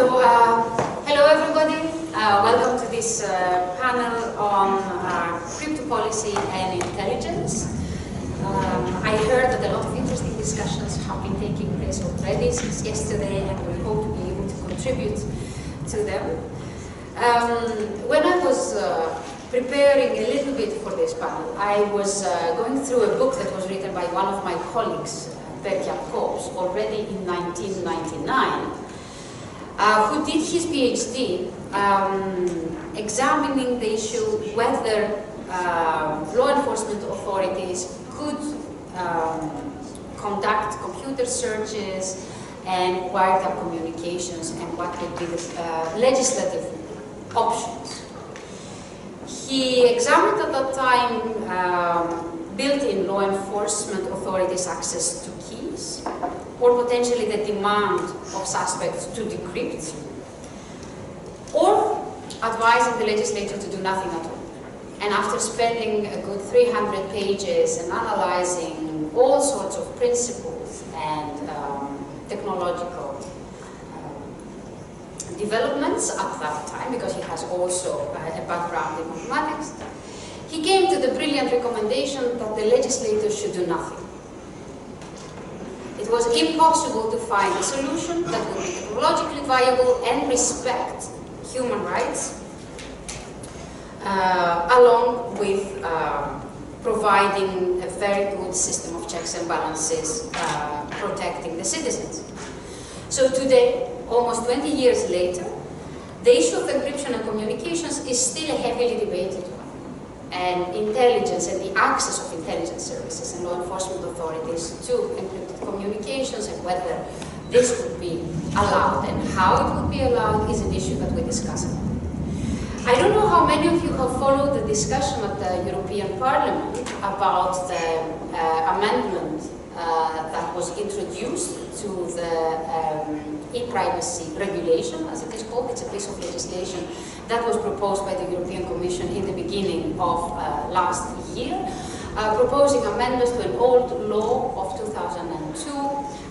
Hello everybody. Welcome to this panel on crypto policy and intelligence. I heard that a lot of interesting discussions have been taking place already since yesterday, and we hope to be able to contribute to them. When I was preparing a little bit for this panel, I was going through a book that was written by one of my colleagues, Edgar, already in 1999. Who did his PhD examining the issue whether law enforcement authorities could conduct computer searches and wiretap communications, and what would be the legislative options. He examined at that time built-in law enforcement authorities' access to keys, or potentially the demand of suspects to decrypt, or advising the legislature to do nothing at all. And after spending a good 300 pages and analyzing all sorts of principles and technological developments at that time, because he has also a background in mathematics, he came to the brilliant recommendation that the legislature should do nothing. It was impossible to find a solution that would be technologically viable and respect human rights, along with providing a very good system of checks and balances protecting the citizens. So today, almost 20 years later, the issue of encryption and communications is still a heavily debated one. And intelligence and the access of intelligence services and law enforcement authorities to encrypted communications, and whether this would be allowed and how it would be allowed, is an issue that we discuss. I don't know how many of you have followed the discussion at the European Parliament about the amendment that was introduced to the e-privacy regulation, as it is called. It's a piece of legislation that was proposed by the European Commission in the beginning of last year, proposing amendments to an old law of 2002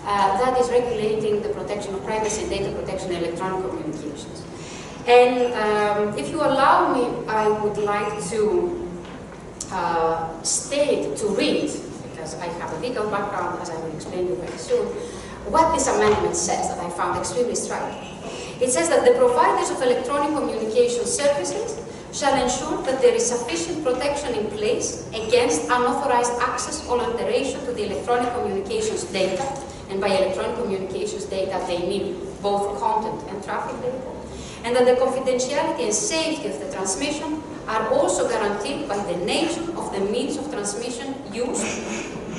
that is regulating the protection of privacy and data protection in electronic communications. And if you allow me, I would like to read, because I have a legal background, as I will explain to you very soon, what this amendment says that I found extremely striking. It says that the providers of electronic communication services shall ensure that there is sufficient protection in place against unauthorized access or alteration to the electronic communications data, and by electronic communications data they mean both content and traffic data, and that the confidentiality and safety of the transmission are also guaranteed by the nature of the means of transmission used,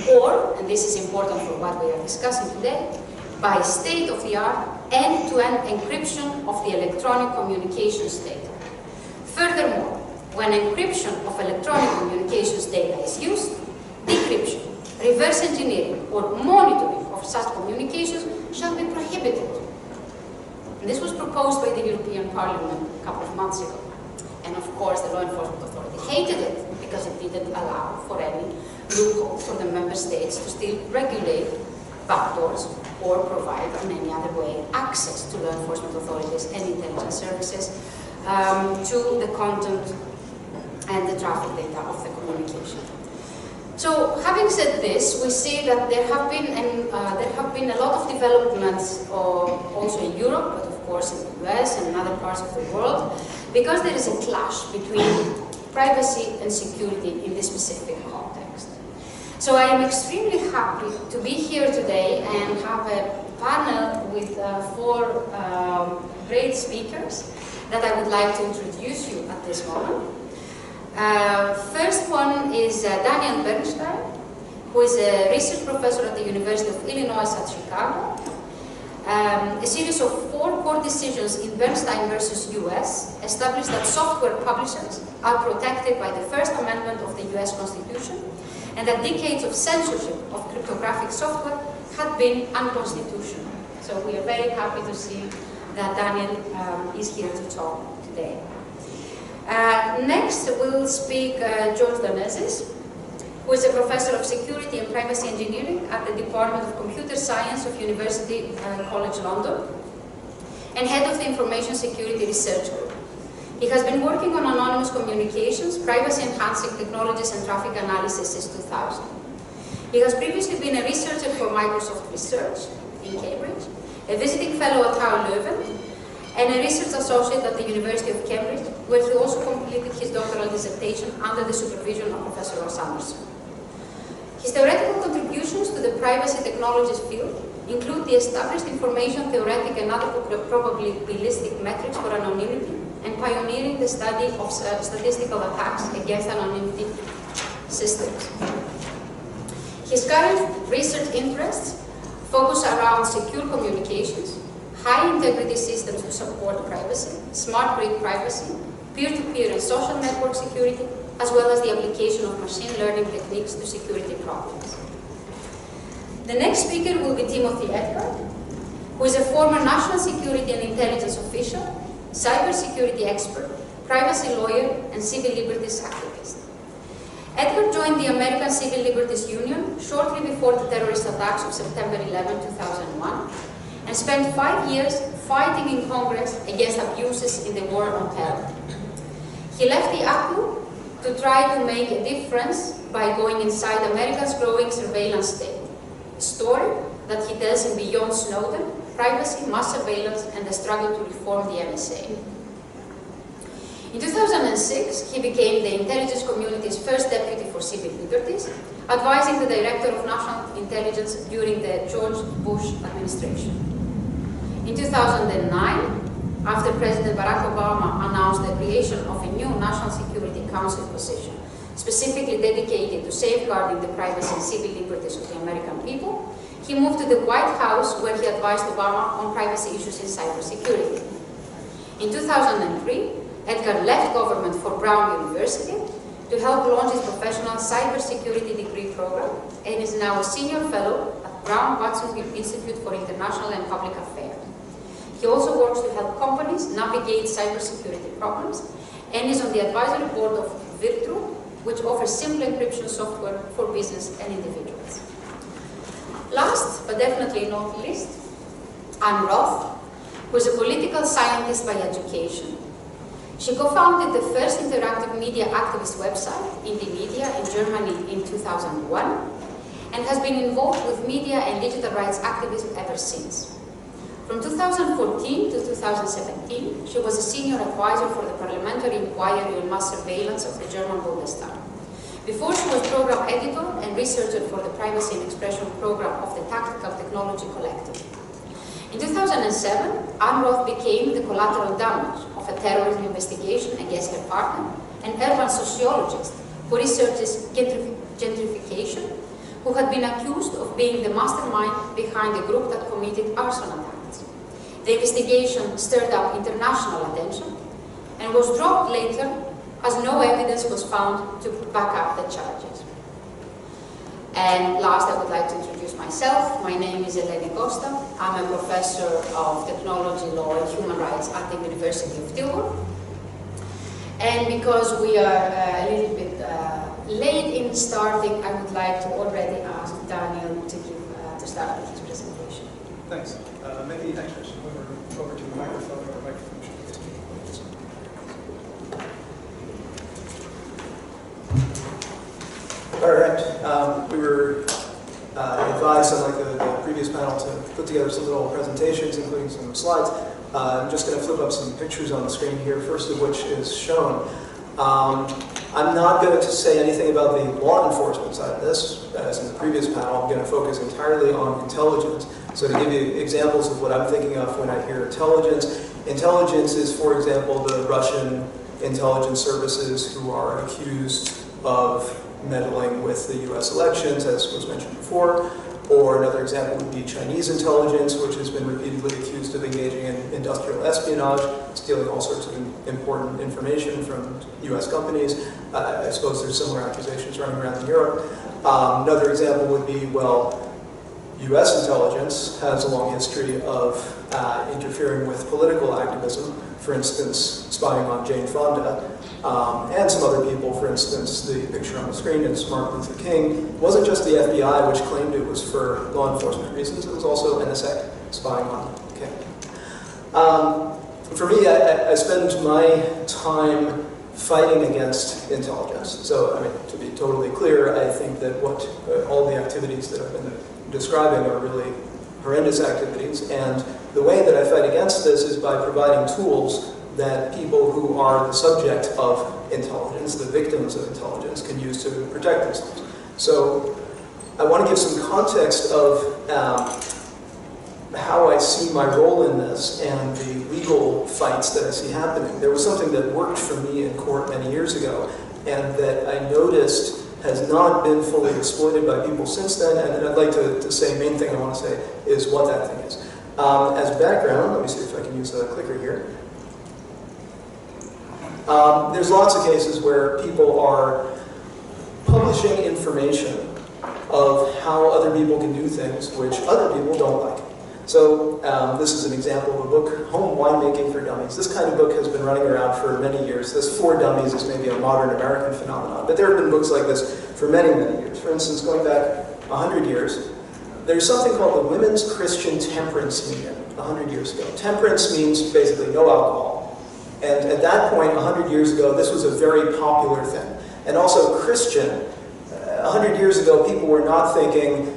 or, and this is important for what we are discussing today, by state-of-the-art end-to-end encryption of the electronic communications data. Furthermore, when encryption of electronic communications data is used, decryption, reverse engineering, or monitoring of such communications shall be prohibited. And this was proposed by the European Parliament a couple of months ago. And of course, the law enforcement authority hated it because it didn't allow for any loophole for the member states to still regulate backdoors or provide in any other way access to law enforcement authorities and intelligence services to the content and the traffic data of the communication. So, having said this, we see that there have been a lot of developments also in Europe, but of course in the US and in other parts of the world, because there is a clash between privacy and security in this specific context. So I am extremely happy to be here today and have a panel with four great speakers that I would like to introduce you at this moment. First one is Daniel Bernstein, who is a research professor at the University of Illinois at Chicago. A series of 4 court decisions in Bernstein versus US established that software publishers are protected by the First Amendment of the US Constitution, and that decades of censorship of cryptographic software had been unconstitutional. So we are very happy to see that Daniel is here to talk today. Next will speak George Danezis, who is a professor of security and privacy engineering at the Department of Computer Science of University College London. and head of the Information Security Research Group. He has been working on anonymous communications, privacy-enhancing technologies, and traffic analysis since 2000. He has previously been a researcher for Microsoft Research in Cambridge, a visiting fellow at TU Leuven, and a research associate at the University of Cambridge, where he also completed his doctoral dissertation under the supervision of Professor Roth. His theoretical contributions to the privacy technologies field include the established information theoretic and other probabilistic metrics for anonymity, and pioneering the study of statistical attacks against anonymity systems. His current research interests focus around secure communications, high-integrity systems to support privacy, smart grid privacy, peer-to-peer and social network security, as well as the application of machine learning techniques to security problems. The next speaker will be Timothy Edgar, who is a former national security and intelligence official, cybersecurity expert, privacy lawyer, and civil liberties activist. Edgar joined the American Civil Liberties Union shortly before the terrorist attacks of September 11, 2001, and spent 5 years fighting in Congress against abuses in the war on terror. He left the ACU to try to make a difference by going inside America's growing surveillance state, a story that he tells in Beyond Snowden, Privacy, Mass Surveillance, and the Struggle to Reform the NSA. In 2006, he became the intelligence community's first deputy for civil liberties, advising the director of national intelligence during the George Bush administration. In 2009, after President Barack Obama announced the creation of a new National Security Council position, specifically dedicated to safeguarding the privacy and civil liberties of the American people, he moved to the White House, where he advised Obama on privacy issues in cybersecurity. In 2003, Edgar left government for Brown University to help launch his professional cybersecurity degree program, and is now a senior fellow at Brown Watsonville Institute for International and Public Affairs. He also works to help companies navigate cybersecurity problems, and is on the advisory board of Virtru, which offers simple encryption software for business and individuals. Last, but definitely not least, I'm Roth, who is a political scientist by education. She co-founded the first interactive media activist website, Indymedia, in Germany in 2001, and has been involved with media and digital rights activism ever since. From 2014 to 2017, she was a senior advisor for the parliamentary inquiry on mass surveillance of the German Bundestag. Before, she was program editor and researcher for the privacy and expression program of the Tactical Technology Collective. In 2007, Anne Roth became the collateral damage of a terrorism investigation against her partner, an urban sociologist who researches gentrification, who had been accused of being the mastermind behind the group that committed arson attacks. The investigation stirred up international attention and was dropped later as no evidence was found to back up the charges. And last, I would like to introduce myself. My name is Eleni Kosta. I'm a professor of technology law and human rights at the University of Tilburg. And because we are a little bit late in starting, I would like to already ask Daniel to start with his presentation. Thanks. Maybe actually over to the microphone or microphone. All right. We were advised, unlike the previous panel, to put together some little presentations, including some slides. I'm just going to flip up some pictures on the screen here, first of which is shown. I'm not going to say anything about the law enforcement side of this, as in the previous panel. I'm going to focus entirely on intelligence. So to give you examples of what I'm thinking of when I hear intelligence, intelligence is, for example, the Russian intelligence services who are accused of meddling with the US elections, as was mentioned before. Or another example would be Chinese intelligence, which has been repeatedly accused of engaging in industrial espionage, stealing all sorts of important information from US companies. I suppose there's similar accusations running around in Europe. Another example would be, well, US intelligence has a long history of interfering with political activism, for instance, spying on Jane Fonda, and some other people. For instance, the picture on the screen is Martin Luther King. It wasn't just the FBI which claimed it was for law enforcement reasons, it was also NSA spying on King. For me, I spend my time fighting against intelligence. So, I mean, to be totally clear, I think that what all the activities that I've been describing are really horrendous activities, and the way that I fight against this is by providing tools that people who are the subject of intelligence, the victims of intelligence, can use to protect themselves. So, I want to give some context of how I see my role in this and the legal fights that I see happening. There was something that worked for me in court many years ago, and that I noticed has not been fully exploited by people since then, and I'd like to say, main thing I want to say is what that thing is. As background, let me see if I can use the clicker here. There's lots of cases where people are publishing information of how other people can do things which other people don't like. So this is an example of a book, Home Winemaking for Dummies. This kind of book has been running around for many years. This For Dummies is maybe a modern American phenomenon, but there have been books like this for many, many years. For instance, going back 100 years, there's something called the Women's Christian Temperance Union 100 years ago. Temperance means basically no alcohol. And at that point, 100 years ago, this was a very popular thing. And also Christian, 100 years ago, people were not thinking,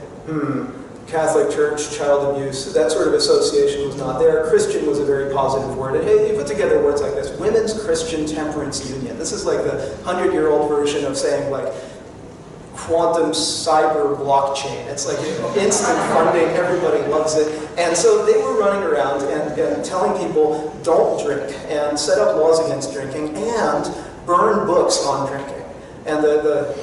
Catholic Church, child abuse, that sort of association was not there. Christian was a very positive word. And hey, you put together words like this, Women's Christian Temperance Union. This is like the 100-year-old version of saying like quantum cyber blockchain. It's like instant funding, everybody loves it. And so they were running around and telling people, don't drink, and set up laws against drinking, and burn books on drinking. And the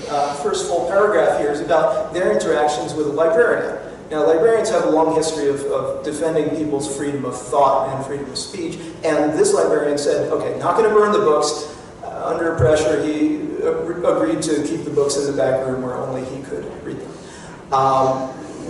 first full paragraph here is about their interactions with a librarian. Now, librarians have a long history of defending people's freedom of thought and freedom of speech, and this librarian said, okay, not going to burn the books. Under pressure, he agreed to keep the books in the back room where only he could read them,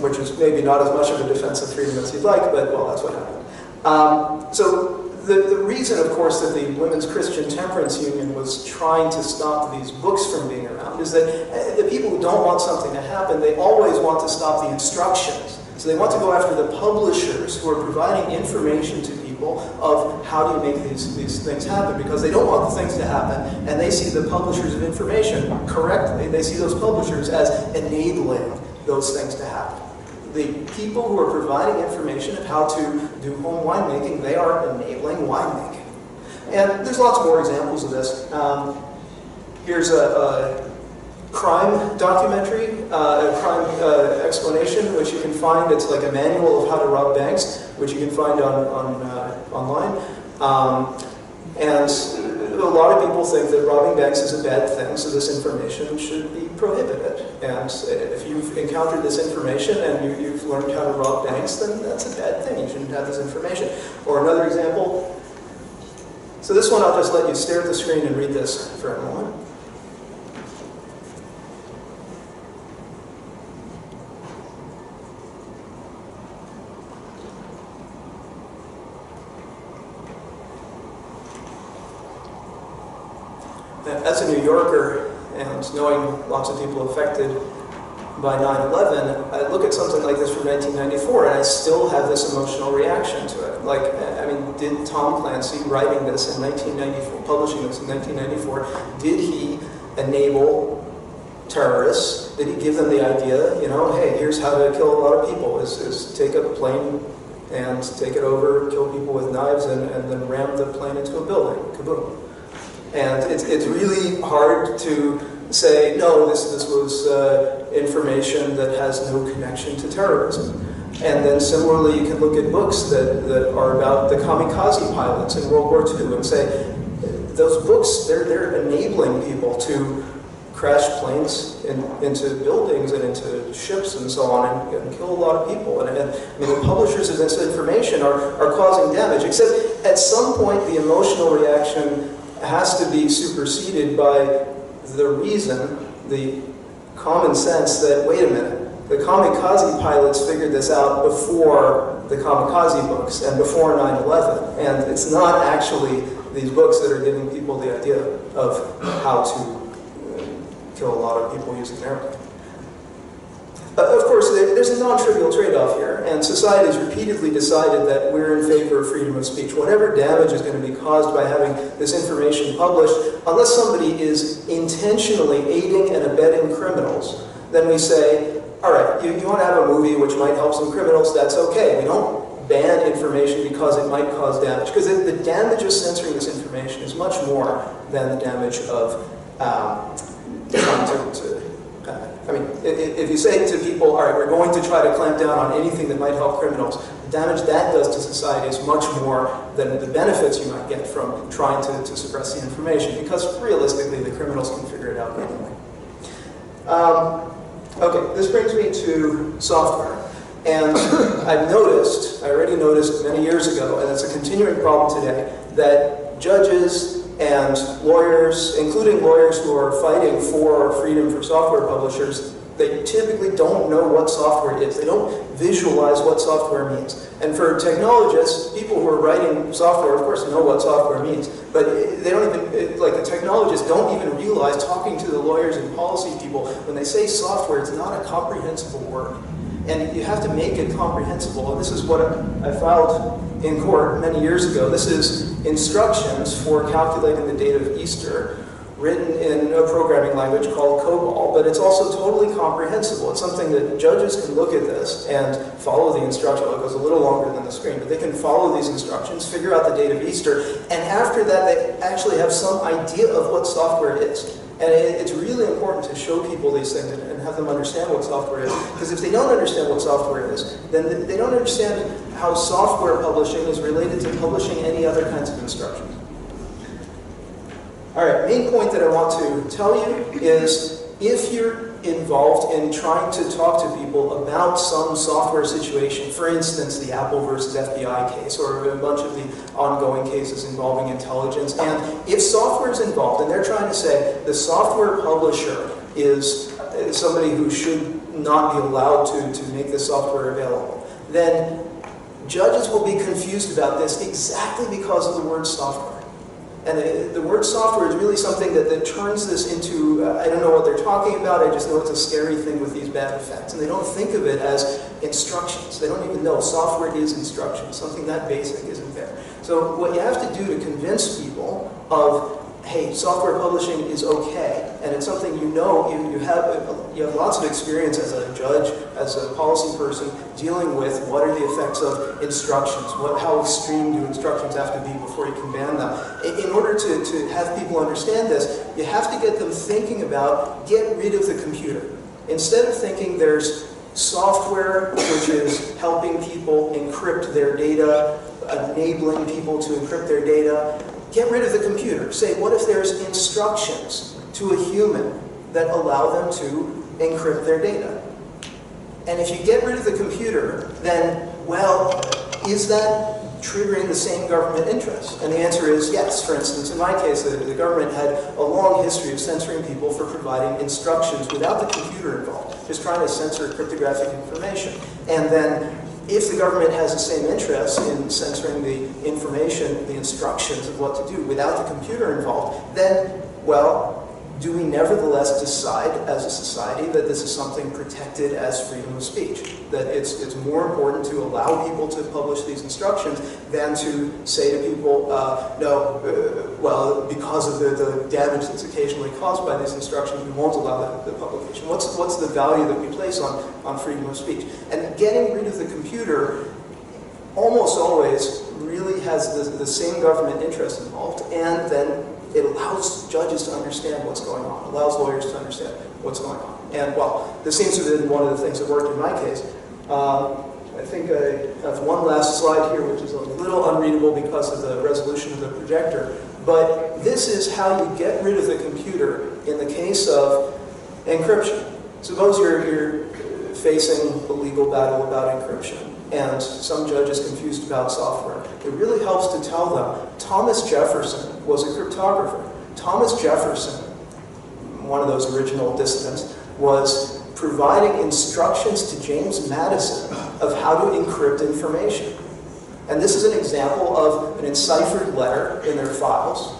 which is maybe not as much of a defense of freedom as he'd like, but, well, that's what happened. So the reason, of course, that the Women's Christian Temperance Union was trying to stop these books from being around is that the people who don't want something to happen, they always want to stop the instructions. So they want to go after the publishers who are providing information to people of how do you make these things happen, because they don't want the things to happen, and they see the publishers of information correctly. They see those publishers as enabling those things to happen. The people who are providing information of how to do home winemaking, they are enabling winemaking. And there's lots more examples of this. Here's a crime documentary, a crime explanation, which you can find. It's like a manual of how to rob banks, which you can find online. And a lot of people think that robbing banks is a bad thing, so this information should be prohibited. And if you've encountered this information and you've learned how to rob banks, then that's a bad thing. You shouldn't have this information. Or another example. So this one, I'll just let you stare at the screen and read this for a moment. As a New Yorker, and knowing lots of people affected by 9/11, I look at something like this from 1994, and I still have this emotional reaction to it. Like, I mean, did Tom Clancy, writing this in 1994, publishing this in 1994, did he enable terrorists? Did he give them the idea, you know, hey, here's how to kill a lot of people, is take a plane and take it over, kill people with knives, and then ram the plane into a building, kaboom. And it's really hard to say, no, this was information that has no connection to terrorism. And then similarly, you can look at books that are about the kamikaze pilots in World War II and say, those books, they're enabling people to crash planes into buildings and into ships and so on and kill a lot of people. And I mean, the publishers of this information are causing damage, except at some point the emotional reaction has to be superseded by the reason, the common sense that, wait a minute, the kamikaze pilots figured this out before the kamikaze books and before 9/11. And it's not actually these books that are giving people the idea of how to kill a lot of people using airplanes. Of course, there's a non-trivial trade-off here, and And society has repeatedly decided that we're in favor of freedom of speech. Whatever damage is going to be caused by having this information published, unless somebody is intentionally aiding and abetting criminals, then we say, all right, you want to have a movie which might help some criminals, that's okay. We don't ban information because it might cause damage. Because the damage of censoring this information is much more than the damage of trying to I mean, if you say to people, all right, we're going to try to clamp down on anything that might help criminals, the damage that does to society is much more than the benefits you might get from trying to suppress the information, because realistically, the criminals can figure it out anyway. Okay, this brings me to software. And I already noticed many years ago, and it's a continuing problem today, that judges and lawyers, including lawyers who are fighting for freedom for software publishers, they typically don't know what software is. They don't visualize what software means. And for technologists, people who are writing software, of course, know what software means. But they don't even, like the technologists don't even realize, talking to the lawyers and policy people, when they say software, it's not a comprehensible word. And you have to make it comprehensible. And this is what I filed in court many years ago. This is instructions for calculating the date of Easter, written in a programming language called COBOL, but it's also totally comprehensible. It's something that judges can look at this and follow the instruction. It goes a little longer than the screen, but they can follow these instructions, figure out the date of Easter, and after that they actually have some idea of what software is. And it's really important to show people these things and have them understand what software is. Because if they don't understand what software is, then they don't understand how software publishing is related to publishing any other kinds of instructions. All right, main point that I want to tell you is if you're involved in trying to talk to people about some software situation, for instance, the Apple versus FBI case, or a bunch of the ongoing cases involving intelligence, and if software is involved and they're trying to say the software publisher is somebody who should not be allowed to make this software available, then judges will be confused about this exactly because of the word software. And the word software is really something that turns this into, I don't know what they're talking about, I just know it's a scary thing with these bad effects. And they don't think of it as instructions. They don't even know software is instructions. Something that basic isn't there. So what you have to do to convince people of, hey, software publishing is okay, and it's something you know, you have lots of experience as a judge, as a policy person, dealing with what are the effects of instructions, how extreme do instructions have to be before you can ban them. In order to have people understand this, you have to get them thinking about, get rid of the computer. Instead of thinking there's software which is helping people encrypt their data, enabling people to encrypt their data, get rid of the computer. Say, what if there's instructions to a human that allow them to encrypt their data? And if you get rid of the computer, then, well, is that triggering the same government interest? And the answer is yes. For instance, in my case, the government had a long history of censoring people for providing instructions without the computer involved, just trying to censor cryptographic information. And then if the government has the same interest in censoring the information, the instructions of what to do without the computer involved, then, well, do we nevertheless decide as a society that this is something protected as freedom of speech? That it's more important to allow people to publish these instructions than to say to people, well, because of the damage that's occasionally caused by these instructions, we won't allow the publication. What's the value that we place on freedom of speech? And getting rid of the computer almost always really has the same government interest involved, and then it allows judges to understand what's going on, allows lawyers to understand what's going on. And, well, this seems to have been one of the things that worked in my case. I think I have one last slide here, which is a little unreadable because of the resolution of the projector. But this is how you get rid of the computer in the case of encryption. Suppose you're facing a legal battle about encryption, and some judge is confused about software. It really helps to tell them, Thomas Jefferson was a cryptographer. Thomas Jefferson, one of those original dissidents, was providing instructions to James Madison of how to encrypt information. And this is an example of an enciphered letter in their files,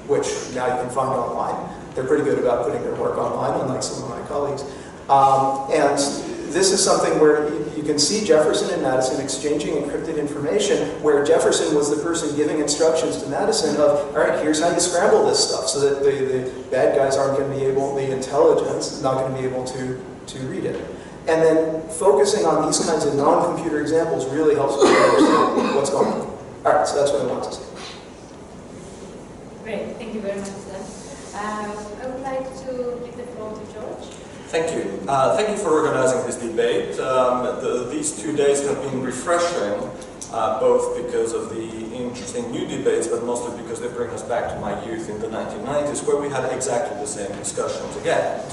which now you can find online. They're pretty good about putting their work online, unlike some of my colleagues. And this is something where you can see Jefferson and Madison exchanging encrypted information, where Jefferson was the person giving instructions to Madison of, all right, here's how you scramble this stuff, so that the bad guys aren't going to be able, the intelligence is not going to be able to read it. And then focusing on these kinds of non-computer examples really helps me understand what's going on. All right, so that's what I want to say. Great, thank you very much for that. I would like to give the floor to George. Thank you. Thank you for organizing this debate. These 2 days have been refreshing, both because of the interesting new debates, but mostly because they bring us back to my youth in the 1990s, where we had exactly the same discussions again.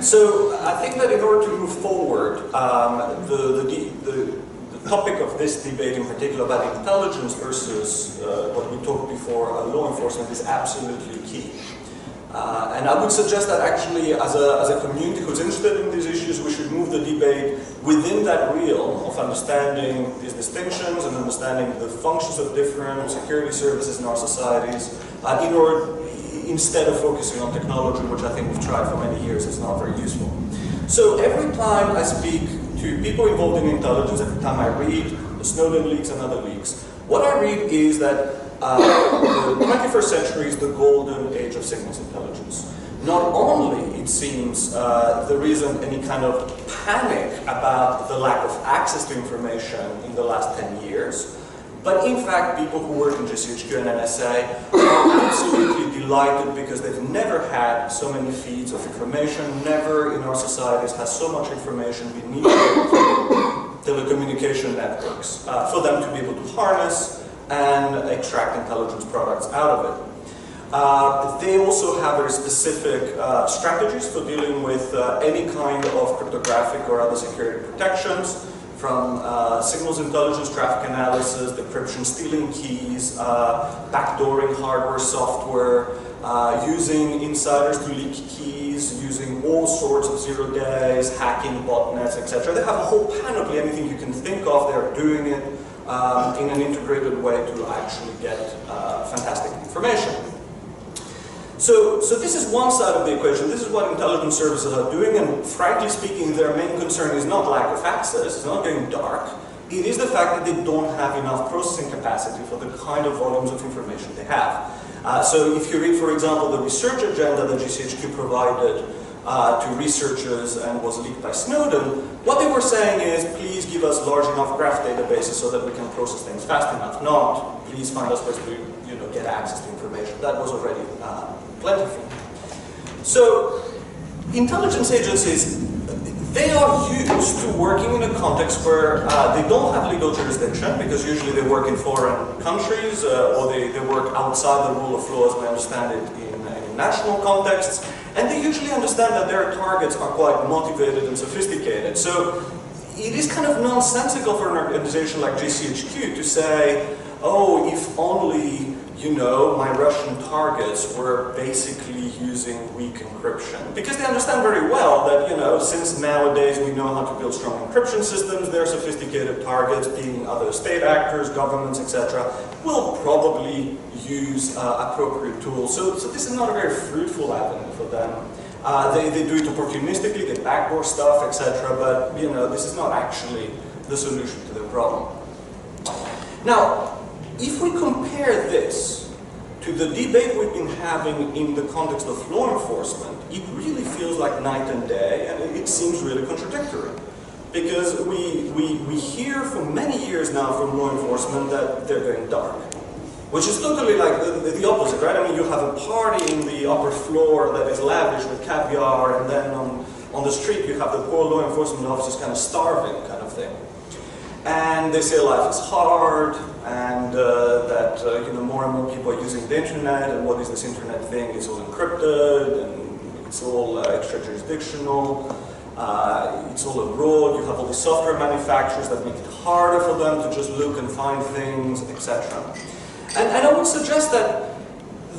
So I think that in order to move forward, the topic of this debate in particular about intelligence versus what we talked before, law enforcement, is absolutely key. And I would suggest that actually as a community who's interested in these issues, we should move the debate within that realm of understanding these distinctions and understanding the functions of different security services in our societies, instead of focusing on technology, which I think we've tried for many years, is not very useful. So every time I speak to people involved in intelligence, every time I read the Snowden leaks and other leaks, what I read is that the 21st century is the golden age of signals intelligence. Not only, it seems, there isn't any kind of panic about the lack of access to information in the last 10 years, but in fact, people who work in GCHQ and NSA are absolutely delighted because they've never had so many feeds of information, never in our societies has so much information been needed through telecommunication networks for them to be able to harness and extract intelligence products out of it. They also have very specific strategies for dealing with any kind of cryptographic or other security protections, from signals intelligence, traffic analysis, decryption, stealing keys, backdooring hardware, software, using insiders to leak keys, using all sorts of 0 days, hacking botnets, etc. They have a whole panoply, anything you can think of, they're doing it in an integrated way to actually get fantastic information. So this is one side of the equation. This is what intelligence services are doing, and frankly speaking, their main concern is not lack of access, it's not going dark. It is the fact that they don't have enough processing capacity for the kind of volumes of information they have. So if you read, for example, the research agenda that GCHQ provided to researchers and was leaked by Snowden, what they were saying is, please give us large enough graph databases so that we can process things fast enough. Not, please find us ways to get access to information. That was already plentiful. So, intelligence agencies, they are used to working in a context where they don't have legal jurisdiction, because usually they work in foreign countries, or they work outside the rule of law as we understand it in national contexts, and they usually understand that their targets are quite motivated and sophisticated. So it is kind of nonsensical for an organization like GCHQ to say, oh, if only, my Russian targets were basically using weak encryption. Because they understand very well that, since nowadays we know how to build strong encryption systems, their sophisticated targets, being other state actors, governments, etc., will probably use appropriate tools. So this is not a very fruitful avenue for them. They do it opportunistically, they backdoor stuff, etc., but, this is not actually the solution to their problem. Now, if we compare this to the debate we've been having in the context of law enforcement, it really feels like night and day, and it seems really contradictory. Because we hear for many years now from law enforcement that they're going dark. Which is totally like the opposite, right? I mean, you have a party in the upper floor that is lavish with caviar, and then on the street you have the poor law enforcement officers kind of starving kind of thing. And they say life is hard, and that more and more people are using the internet, and what is this internet thing? It's all encrypted, and it's all extra-jurisdictional, it's all abroad, you have all the software manufacturers that make it harder for them to just look and find things, etc. And I would suggest that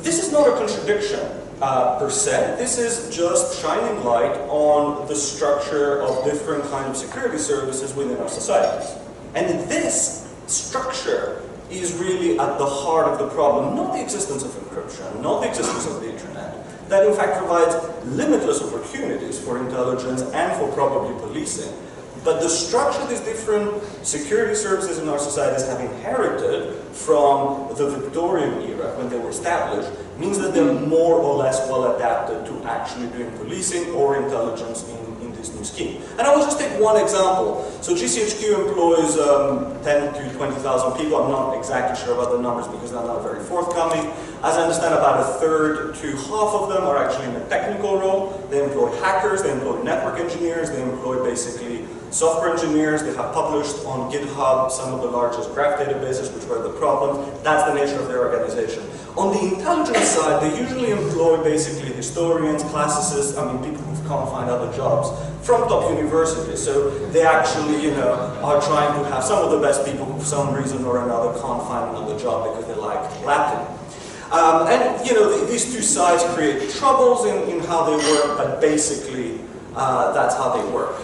this is not a contradiction per se, this is just shining light on the structure of different kinds of security services within our societies. And this structure is really at the heart of the problem, not the existence of encryption, not the existence of the internet, that in fact provides limitless opportunities for intelligence and for probably policing, but the structure these different security services in our societies have inherited from the Victorian era, when they were established, means that they're more or less well adapted to actually doing policing or intelligence in this new scheme. And I will just take one example. So GCHQ employs 10 to 20,000 people. I'm not exactly sure about the numbers because they're not very forthcoming. As I understand, about a third to half of them are actually in a technical role. They employ hackers, they employ network engineers, they employ basically software engineers. They have published on GitHub some of the largest graph databases, which were the problems. That's the nature of their organization. On the intelligence side, they usually employ basically historians, classicists, people who can't find other jobs from top universities. So they actually, are trying to have some of the best people who for some reason or another can't find another job because they like Latin. These two sides create troubles in how they work, but basically that's how they work.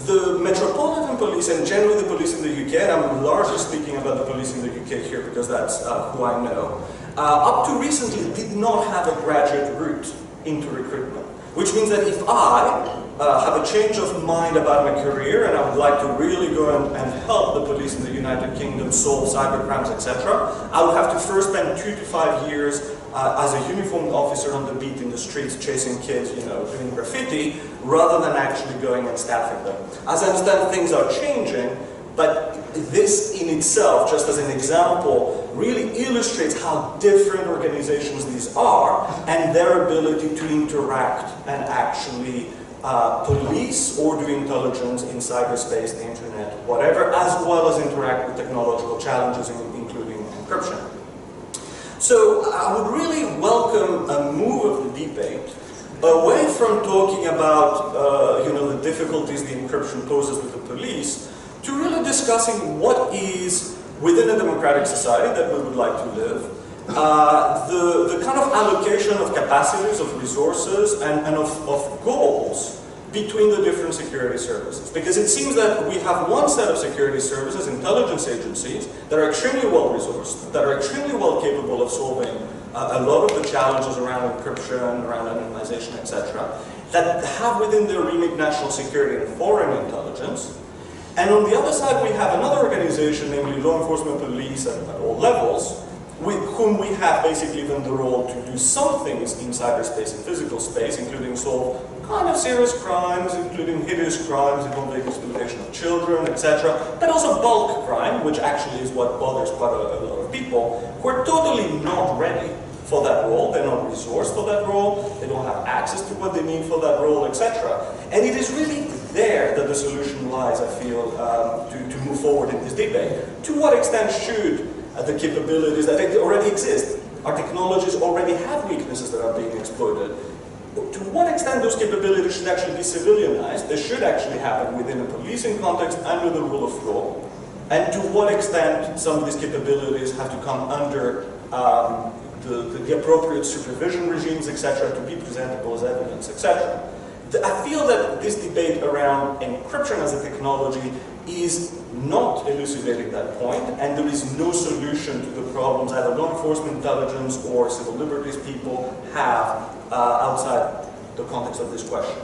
The Metropolitan Police and generally the police in the UK, and I'm largely speaking about the police in the UK here because that's who I know, up to recently did not have a graduate route into recruitment. Which means that if I have a change of mind about my career and I would like to really go and help the police in the United Kingdom solve cybercrimes, etc., I would have to first spend 2 to 5 years as a uniformed officer on the beat in the streets chasing kids, doing graffiti, rather than actually going and staffing them. As I understand, things are changing, but this in itself, just as an example, really illustrates how different organizations these are and their ability to interact and actually police or do intelligence in cyberspace, the internet, whatever, as well as interact with technological challenges, including encryption. So I would really welcome a move of the debate away from talking about the difficulties the encryption poses with the police, to really discussing what is, within a democratic society that we would like to live, the kind of allocation of capacities, of resources, and of goals between the different security services. Because it seems that we have one set of security services, intelligence agencies, that are extremely well-resourced, that are extremely well capable of solving a lot of the challenges around encryption, around anonymization, etc., that have within their remit national security and foreign intelligence. And on the other side, we have another organization, namely law enforcement police at all levels, with whom we have basically given the role to do some things in cyberspace and physical space, including solve kind of serious crimes, including hideous crimes involving exploitation of children, etc., but also bulk crime, which actually is what bothers quite a lot of people, who are totally not ready for that role, they're not resourced for that role, they don't have access to what they need for that role, etc. And it is really there that the solution lies, I feel, to move forward in this debate. To what extent should the capabilities that already exist, our technologies already have weaknesses that are being exploited, to what extent those capabilities should actually be civilianized, they should actually happen within a policing context under the rule of law, and to what extent some of these capabilities have to come under the appropriate supervision regimes, etc., to be presentable as evidence, etc. I feel that this debate around encryption as a technology is not elucidating that point, and there is no solution to the problems either law enforcement, intelligence, or civil liberties people have outside the context of this question.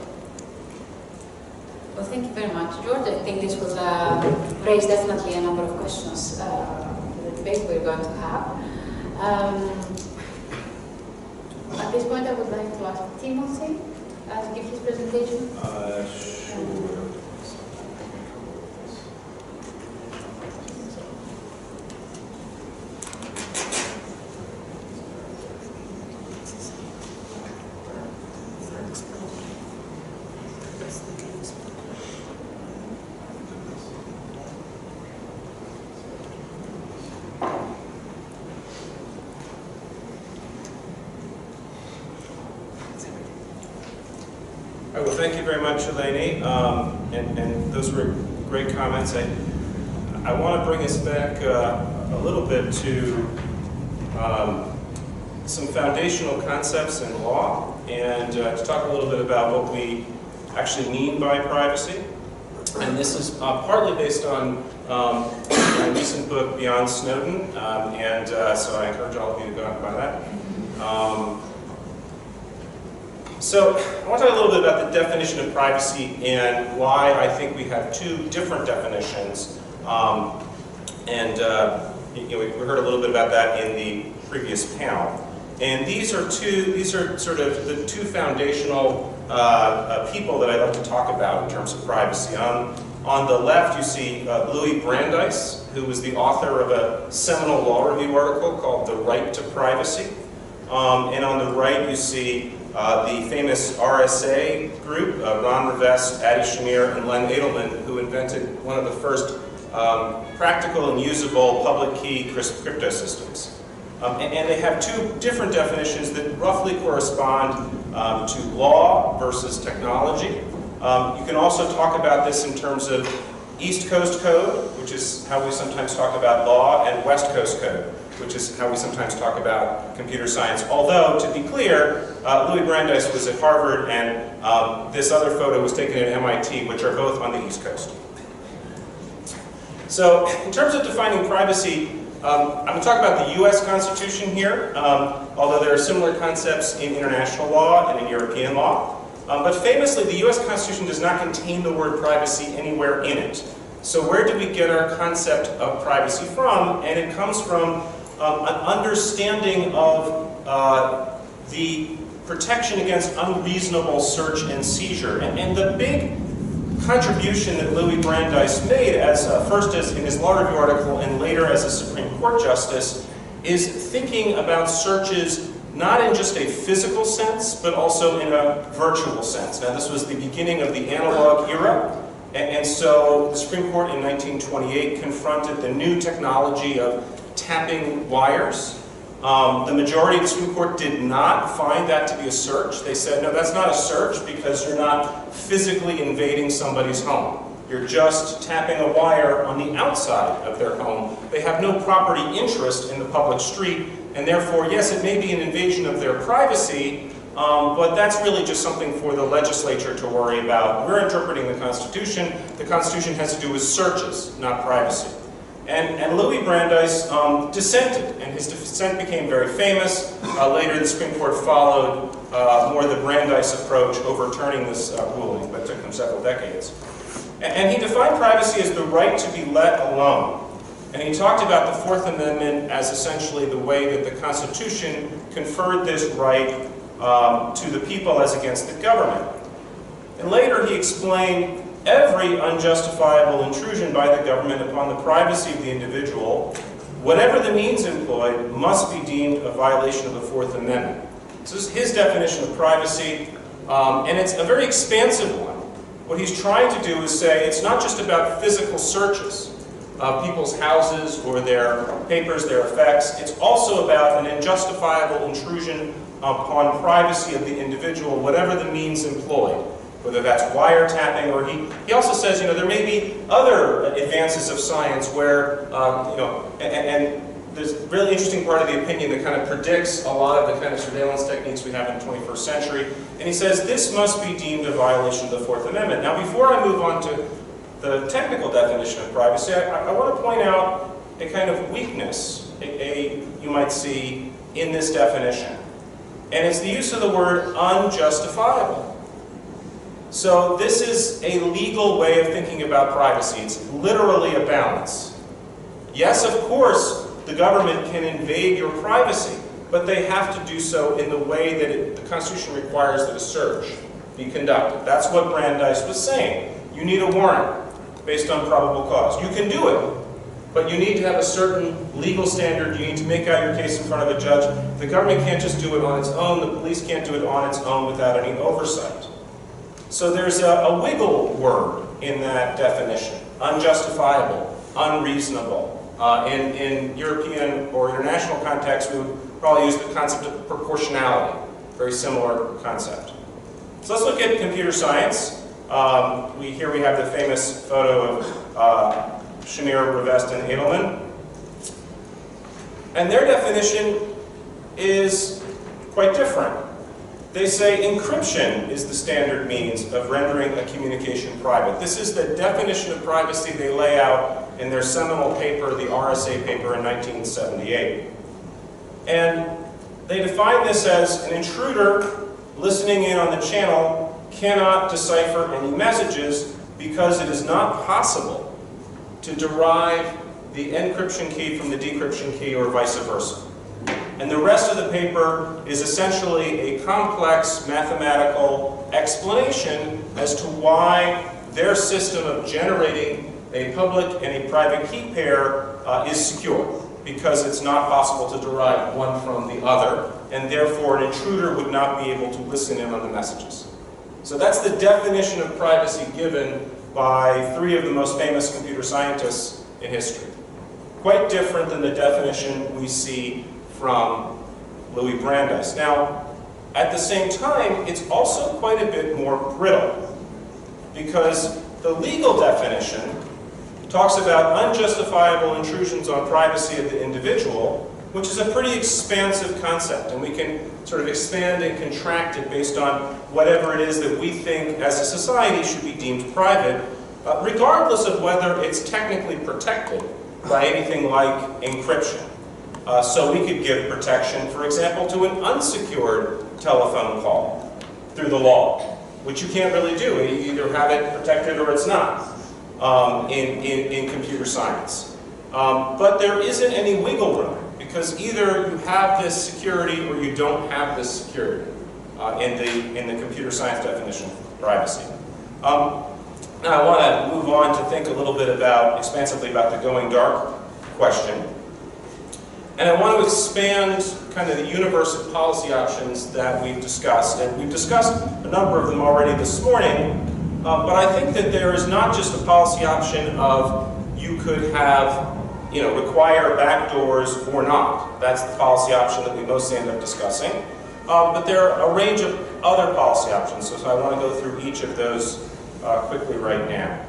Well, thank you very much, George. I think this will raise definitely a number of questions in the debate we're going to have. At this point, I would like to ask Timothy to give his presentation. Sure. Well, thank you very much, Eleni, and those were great comments. I want to bring us back a little bit to some foundational concepts in law, and to talk a little bit about what we actually mean by privacy. And this is partly based on my recent book, Beyond Snowden, so I encourage all of you to go out and buy that. So I want to talk a little bit about the definition of privacy and why I think we have two different definitions. We heard a little bit about that in the previous panel. And these are sort of the two foundational people that I'd like to talk about in terms of privacy. On the left, you see Louis Brandeis, who was the author of a seminal law review article called The Right to Privacy. And on the right, you see the famous RSA group, Ron Rivest, Adi Shamir, and Len Edelman, who invented one of the first practical and usable public key crypto systems. And they have two different definitions that roughly correspond to law versus technology. You can also talk about this in terms of East Coast code, which is how we sometimes talk about law, and West Coast code, which is how we sometimes talk about computer science. Although, to be clear, Louis Brandeis was at Harvard, and this other photo was taken at MIT, which are both on the East Coast. So, in terms of defining privacy, I'm going to talk about the US Constitution here, although there are similar concepts in international law and in European law. But famously, the US Constitution does not contain the word privacy anywhere in it. So where did we get our concept of privacy from? And it comes from an understanding of the protection against unreasonable search and seizure. And the big contribution that Louis Brandeis made, first as in his law review article and later as a Supreme Court justice, is thinking about searches not in just a physical sense, but also in a virtual sense. Now, this was the beginning of the analog era, and so the Supreme Court in 1928 confronted the new technology of tapping wires. The majority of the Supreme Court did not find that to be a search. They said, no, that's not a search because you're not physically invading somebody's home. You're just tapping a wire on the outside of their home. They have no property interest in the public street, and therefore, yes, it may be an invasion of their privacy, but that's really just something for the legislature to worry about. We're interpreting the Constitution. The Constitution has to do with searches, not privacy. And Louis Brandeis dissented, and his dissent became very famous. Later, the Supreme Court followed more the Brandeis approach, overturning this ruling, but it took them several decades. And he defined privacy as the right to be let alone. And he talked about the Fourth Amendment as essentially the way that the Constitution conferred this right to the people as against the government. And later he explained every unjustifiable intrusion by the government upon the privacy of the individual, whatever the means employed, must be deemed a violation of the Fourth Amendment. So this is his definition of privacy, and it's a very expansive one. What he's trying to do is say it's not just about physical searches of people's houses or their papers, their effects. It's also about an unjustifiable intrusion upon privacy of the individual, whatever the means employed, whether that's wiretapping, or he also says, there may be other advances of science where, and there's a really interesting part of the opinion that kind of predicts a lot of the kind of surveillance techniques we have in the 21st century. And he says this must be deemed a violation of the Fourth Amendment. Now, before I move on to the technical definition of privacy, I want to point out a kind of weakness you might see in this definition. And it's the use of the word unjustifiable. So this is a legal way of thinking about privacy. It's literally a balance. Yes, of course, the government can invade your privacy, but they have to do so in the way that the Constitution requires that a search be conducted. That's what Brandeis was saying. You need a warrant based on probable cause. You can do it, but you need to have a certain legal standard. You need to make out your case in front of a judge. The government can't just do it on its own. The police can't do it on its own without any oversight. So there's a wiggle word in that definition. Unjustifiable, unreasonable. In European or international context, we would probably use the concept of proportionality. Very similar concept. So let's look at computer science. Here we have the famous photo of Shamir, Rivest, and Edelman. And their definition is quite different. They say encryption is the standard means of rendering a communication private. This is the definition of privacy they lay out in their seminal paper, the RSA paper in 1978. And they define this as an intruder listening in on the channel cannot decipher any messages because it is not possible to derive the encryption key from the decryption key or vice versa. And the rest of the paper is essentially a complex mathematical explanation as to why their system of generating a public and a private key pair is secure, because it's not possible to derive one from the other, and therefore an intruder would not be able to listen in on the messages. So that's the definition of privacy given by three of the most famous computer scientists in history. Quite different than the definition we see from Louis Brandeis. Now, at the same time, it's also quite a bit more brittle, because the legal definition talks about unjustifiable intrusions on privacy of the individual, which is a pretty expansive concept, and we can sort of expand and contract it based on whatever it is that we think as a society should be deemed private, regardless of whether it's technically protected by anything like encryption. So we could give protection, for example, to an unsecured telephone call through the law, which you can't really do. You either have it protected or it's not in computer science. But there isn't any wiggle room, because either you have this security or you don't have this security in the computer science definition of privacy. Now I want to move on to think a little bit expansively about the going dark question. And I want to expand kind of the universe of policy options that we've discussed. And we've discussed a number of them already this morning, but I think that there is not just a policy option of you could have, require backdoors or not. That's the policy option that we mostly end up discussing. But there are a range of other policy options, so I want to go through each of those quickly right now.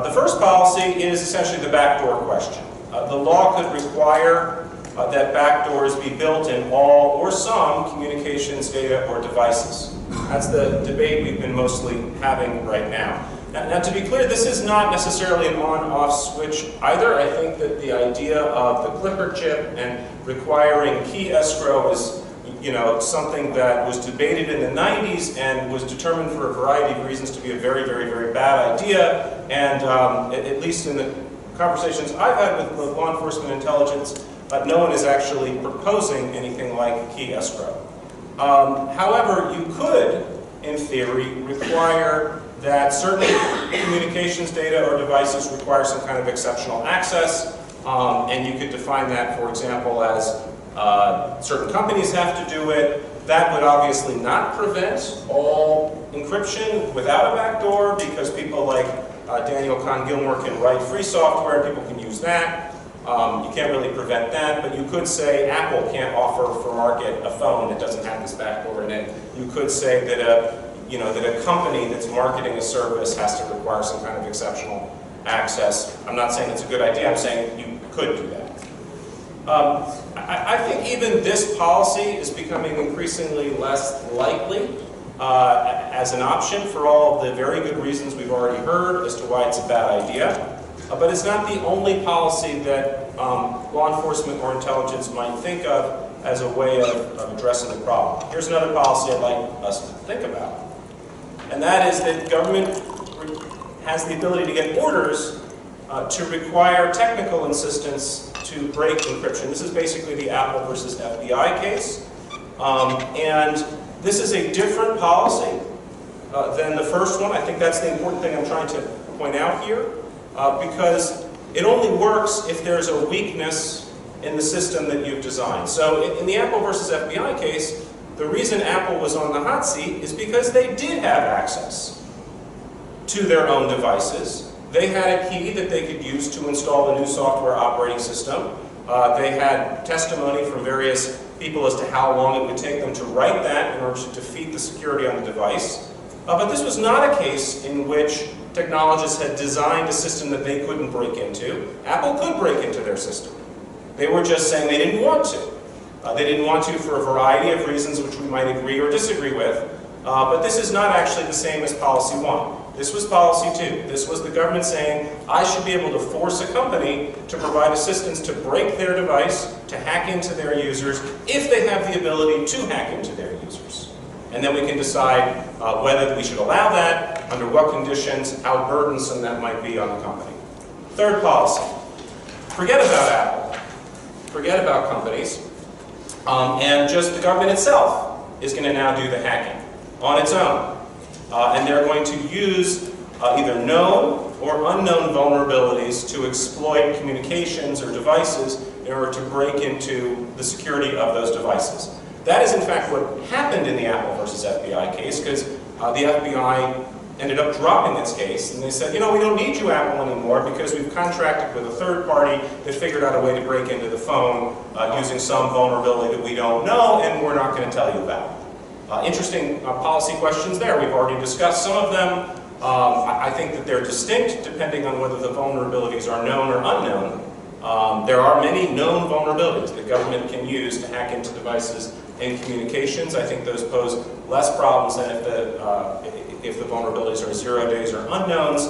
The first policy is essentially the backdoor question. The law could require that backdoors be built in all or some communications data or devices. That's the debate we've been mostly having right now. Now, to be clear, this is not necessarily an on-off switch either. I think that the idea of the Clipper chip and requiring key escrow is something that was debated in the 90s and was determined for a variety of reasons to be a very, very, very bad idea. And at least in the conversations I've had with law enforcement intelligence, no one is actually proposing anything like key escrow. However, you could, in theory, require that certain communications data or devices require some kind of exceptional access, and you could define that, for example, as certain companies have to do it. That would obviously not prevent all encryption without a backdoor, because people like Daniel Kahn-Gilmour can write free software, people can use that. You can't really prevent that, but you could say Apple can't offer for market a phone that doesn't have this backdoor in it. You could say that a company that's marketing a service has to require some kind of exceptional access. I'm not saying it's a good idea, I'm saying you could do that. I think even this policy is becoming increasingly less likely as an option for all of the very good reasons we've already heard as to why it's a bad idea. But it's not the only policy that law enforcement or intelligence might think of as a way of addressing the problem. Here's another policy I'd like us to think about. And that is that government has the ability to get orders to require technical assistance to break encryption. This is basically the Apple versus FBI case. And this is a different policy than the first one. I think that's the important thing I'm trying to point out here, because it only works if there's a weakness in the system that you've designed. So in the Apple versus FBI case, the reason Apple was on the hot seat is because they did have access to their own devices. They had a key that they could use to install the new software operating system. They had testimony from various people as to how long it would take them to write that in order to defeat the security on the device. But this was not a case in which technologists had designed a system that they couldn't break into. Apple could break into their system. They were just saying they didn't want to. They didn't want to for a variety of reasons which we might agree or disagree with. But this is not actually the same as policy one. This was policy two. This was the government saying, I should be able to force a company to provide assistance to break their device, to hack into their users, if they have the ability to hack into their users. And then we can decide whether we should allow that, under what conditions, how burdensome that might be on the company. Third policy. Forget about Apple. Forget about companies. And just the government itself is going to now do the hacking on its own. And they're going to use either known or unknown vulnerabilities to exploit communications or devices in order to break into the security of those devices. That is in fact what happened in the Apple versus FBI case, because the FBI ended up dropping its case, and they said, you know, we don't need you, Apple, anymore, because we've contracted with a third party that figured out a way to break into the phone using some vulnerability that we don't know, and we're not going to tell you about. Interesting policy questions there. We've already discussed some of them. I think that they're distinct depending on whether the vulnerabilities are known or unknown. There are many known vulnerabilities that government can use to hack into devices and communications. I think those pose less problems than if the vulnerabilities are 0 days or unknowns.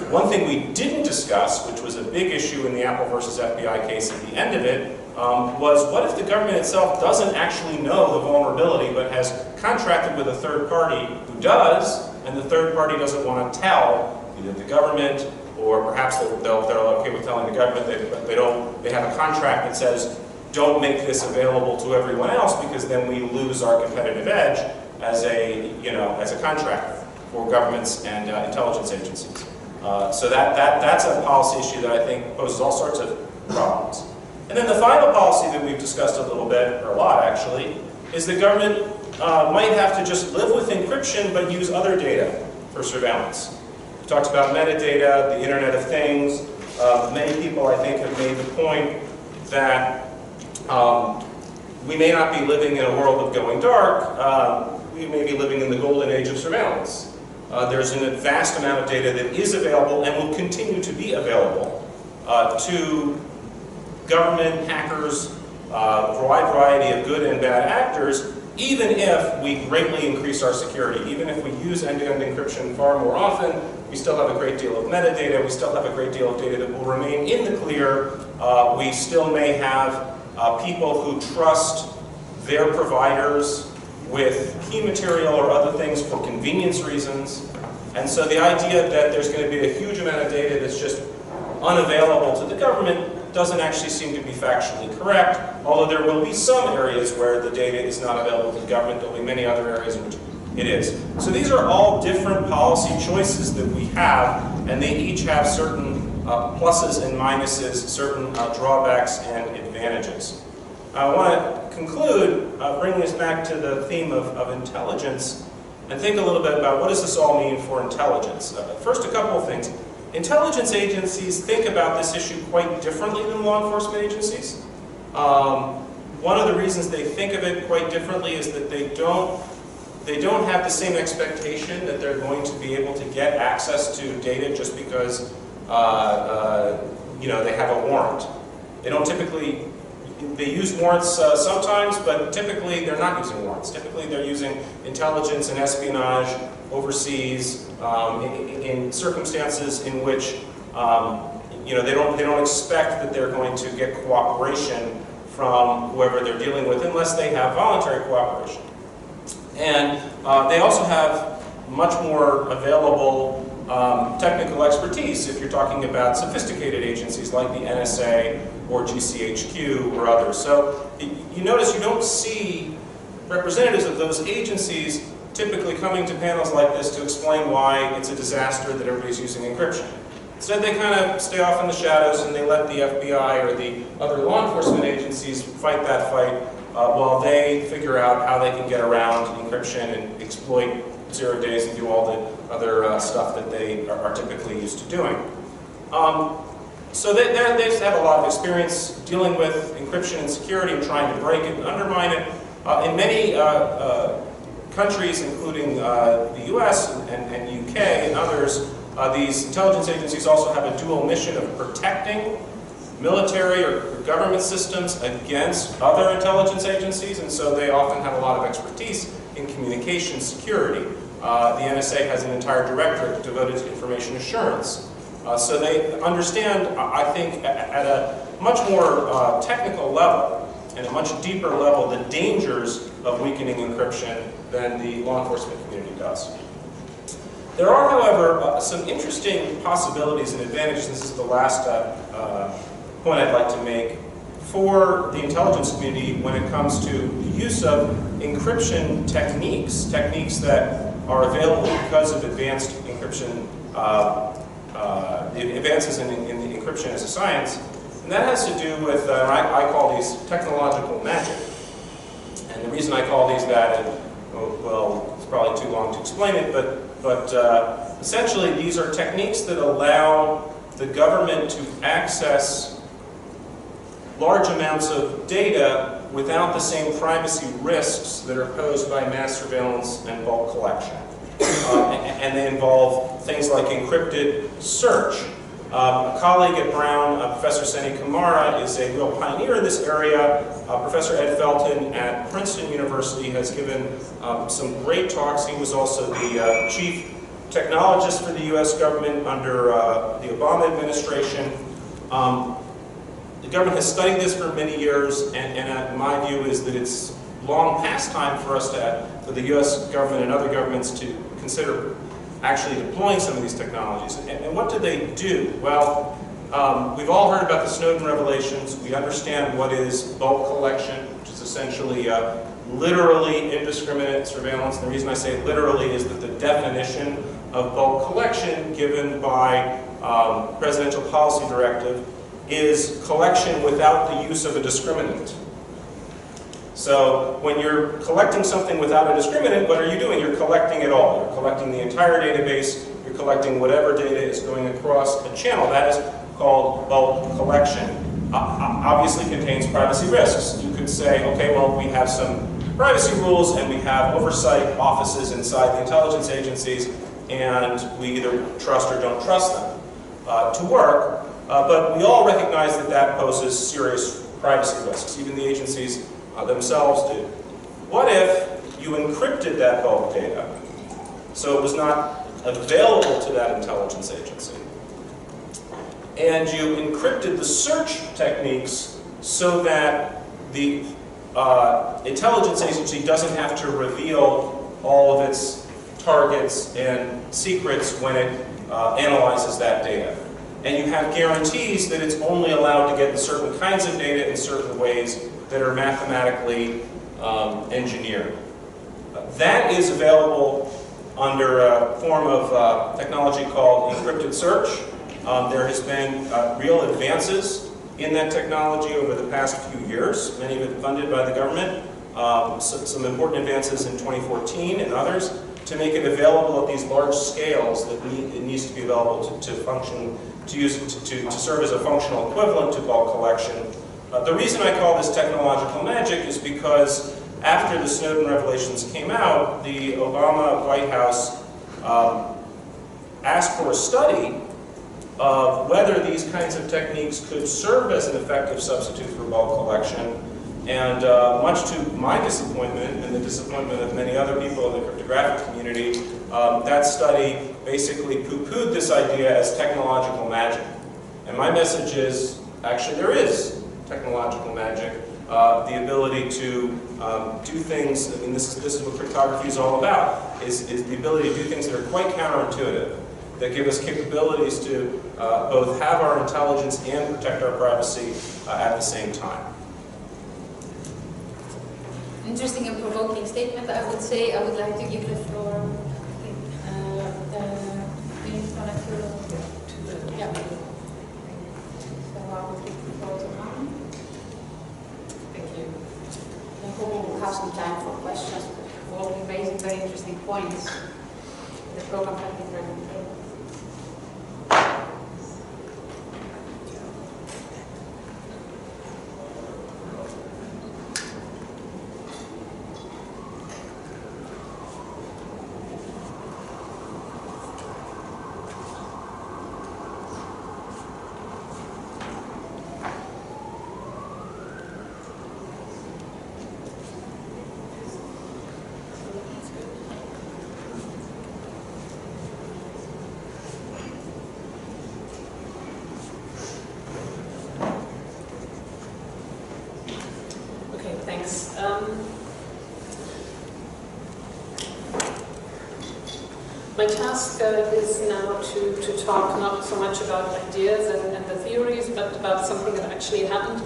One thing we didn't discuss, which was a big issue in the Apple versus FBI case at the end of it, was what if the government itself doesn't actually know the vulnerability but has contracted with a third party who does, and the third party doesn't want to tell either the government, or perhaps they're okay with telling the government, but they have a contract that says don't make this available to everyone else because then we lose our competitive edge as a contractor for governments and intelligence agencies. So that's a policy issue that I think poses all sorts of problems. And then the final policy that we've discussed a little bit, or a lot actually, is the government might have to just live with encryption but use other data for surveillance. We talked about metadata, the Internet of Things. Many people, I think, have made the point that we may not be living in a world of going dark. We may be living in the golden age of surveillance. There's a vast amount of data that is available and will continue to be available to government, hackers, a wide variety of good and bad actors, even if we greatly increase our security. Even if we use end-to-end encryption far more often, we still have a great deal of metadata, we still have a great deal of data that will remain in the clear. We still may have people who trust their providers with key material or other things for convenience reasons. And so the idea that there's going to be a huge amount of data that's just unavailable to the government doesn't actually seem to be factually correct, although there will be some areas where the data is not available to the government. There will be many other areas in which it is. So these are all different policy choices that we have, and they each have certain pluses and minuses, certain drawbacks and advantages. I want to conclude bringing us back to the theme of intelligence and think a little bit about what does this all mean for intelligence. First, a couple of things. Intelligence agencies think about this issue quite differently than law enforcement agencies. One of the reasons they think of it quite differently is that they don't have the same expectation that they're going to be able to get access to data just because they have a warrant. They don't typically. They use warrants sometimes, but typically they're not using warrants. Typically they're using intelligence and espionage overseas in circumstances in which they don't expect that they're going to get cooperation from whoever they're dealing with unless they have voluntary cooperation. And they also have much more available technical expertise if you're talking about sophisticated agencies like the NSA or GCHQ or others. So you notice you don't see representatives of those agencies typically coming to panels like this to explain why it's a disaster that everybody's using encryption. Instead, they kind of stay off in the shadows and they let the FBI or the other law enforcement agencies fight that fight while they figure out how they can get around encryption and exploit 0 days and do all the other stuff that they are typically used to doing. So they've had a lot of experience dealing with encryption and security and trying to break it and undermine it. In many countries, including the US and UK and others, these intelligence agencies also have a dual mission of protecting military or government systems against other intelligence agencies, and so they often have a lot of expertise in communication security. The NSA has an entire directorate devoted to information assurance. So they understand, I think, at a much more technical level and a much deeper level, the dangers of weakening encryption than the law enforcement community does. There are, however, some interesting possibilities and advantages. This is the last point I'd like to make for the intelligence community when it comes to the use of encryption techniques, techniques that are available because of advanced encryption, the advances in the encryption as a science. And that has to do with, I call these technological magic. And the reason I call these that, well, it's probably too long to explain it, but essentially these are techniques that allow the government to access large amounts of data without the same privacy risks that are posed by mass surveillance and bulk collection. And they involve things like encrypted search. A colleague at Brown, Professor Seni Kamara, is a real pioneer in this area. Professor Ed Felton at Princeton University has given some great talks. He was also the chief technologist for the US government under the Obama administration. The government has studied this for many years, and my view is that it's long past time for us for the US government and other governments to consider actually deploying some of these technologies. And what do they do? Well, we've all heard about the Snowden revelations. We understand what is bulk collection, which is essentially literally indiscriminate surveillance. And the reason I say literally is that the definition of bulk collection given by presidential policy directive is collection without the use of a discriminant. So when you're collecting something without a discriminant, what are you doing? You're collecting it all. You're collecting the entire database. You're collecting whatever data is going across a channel. That is called bulk collection. Obviously contains privacy risks. You could say, okay, well, we have some privacy rules and we have oversight offices inside the intelligence agencies, and we either trust or don't trust them to work. But we all recognize that that poses serious privacy risks. Even the agencies themselves do. What if you encrypted that bulk data so it was not available to that intelligence agency? And you encrypted the search techniques so that the intelligence agency doesn't have to reveal all of its targets and secrets when it analyzes that data. And you have guarantees that it's only allowed to get certain kinds of data in certain ways that are mathematically engineered. That is available under a form of technology called encrypted search. There has been real advances in that technology over the past few years, many of it funded by the government. Some important advances in 2014 and others to make it available at these large scales that it needs to be available to function, to serve as a functional equivalent to bulk collection. The reason I call this technological magic is because after the Snowden revelations came out, the Obama White House asked for a study of whether these kinds of techniques could serve as an effective substitute for bulk collection. And much to my disappointment and the disappointment of many other people in the cryptographic community, that study basically poo-pooed this idea as technological magic. And my message is, actually there is technological magic, the ability to do things. I mean, this is what cryptography is all about, is the ability to do things that are quite counterintuitive, that give us capabilities to both have our intelligence and protect our privacy at the same time. Interesting and provoking statement, I would say. I would like to give the floor yeah. So I will give the floor to Anne. Thank you. I hope we'll have some time for questions. We've all been raising very interesting points. The program has been very good. task is now to talk not so much about ideas and the theories, but about something that actually happened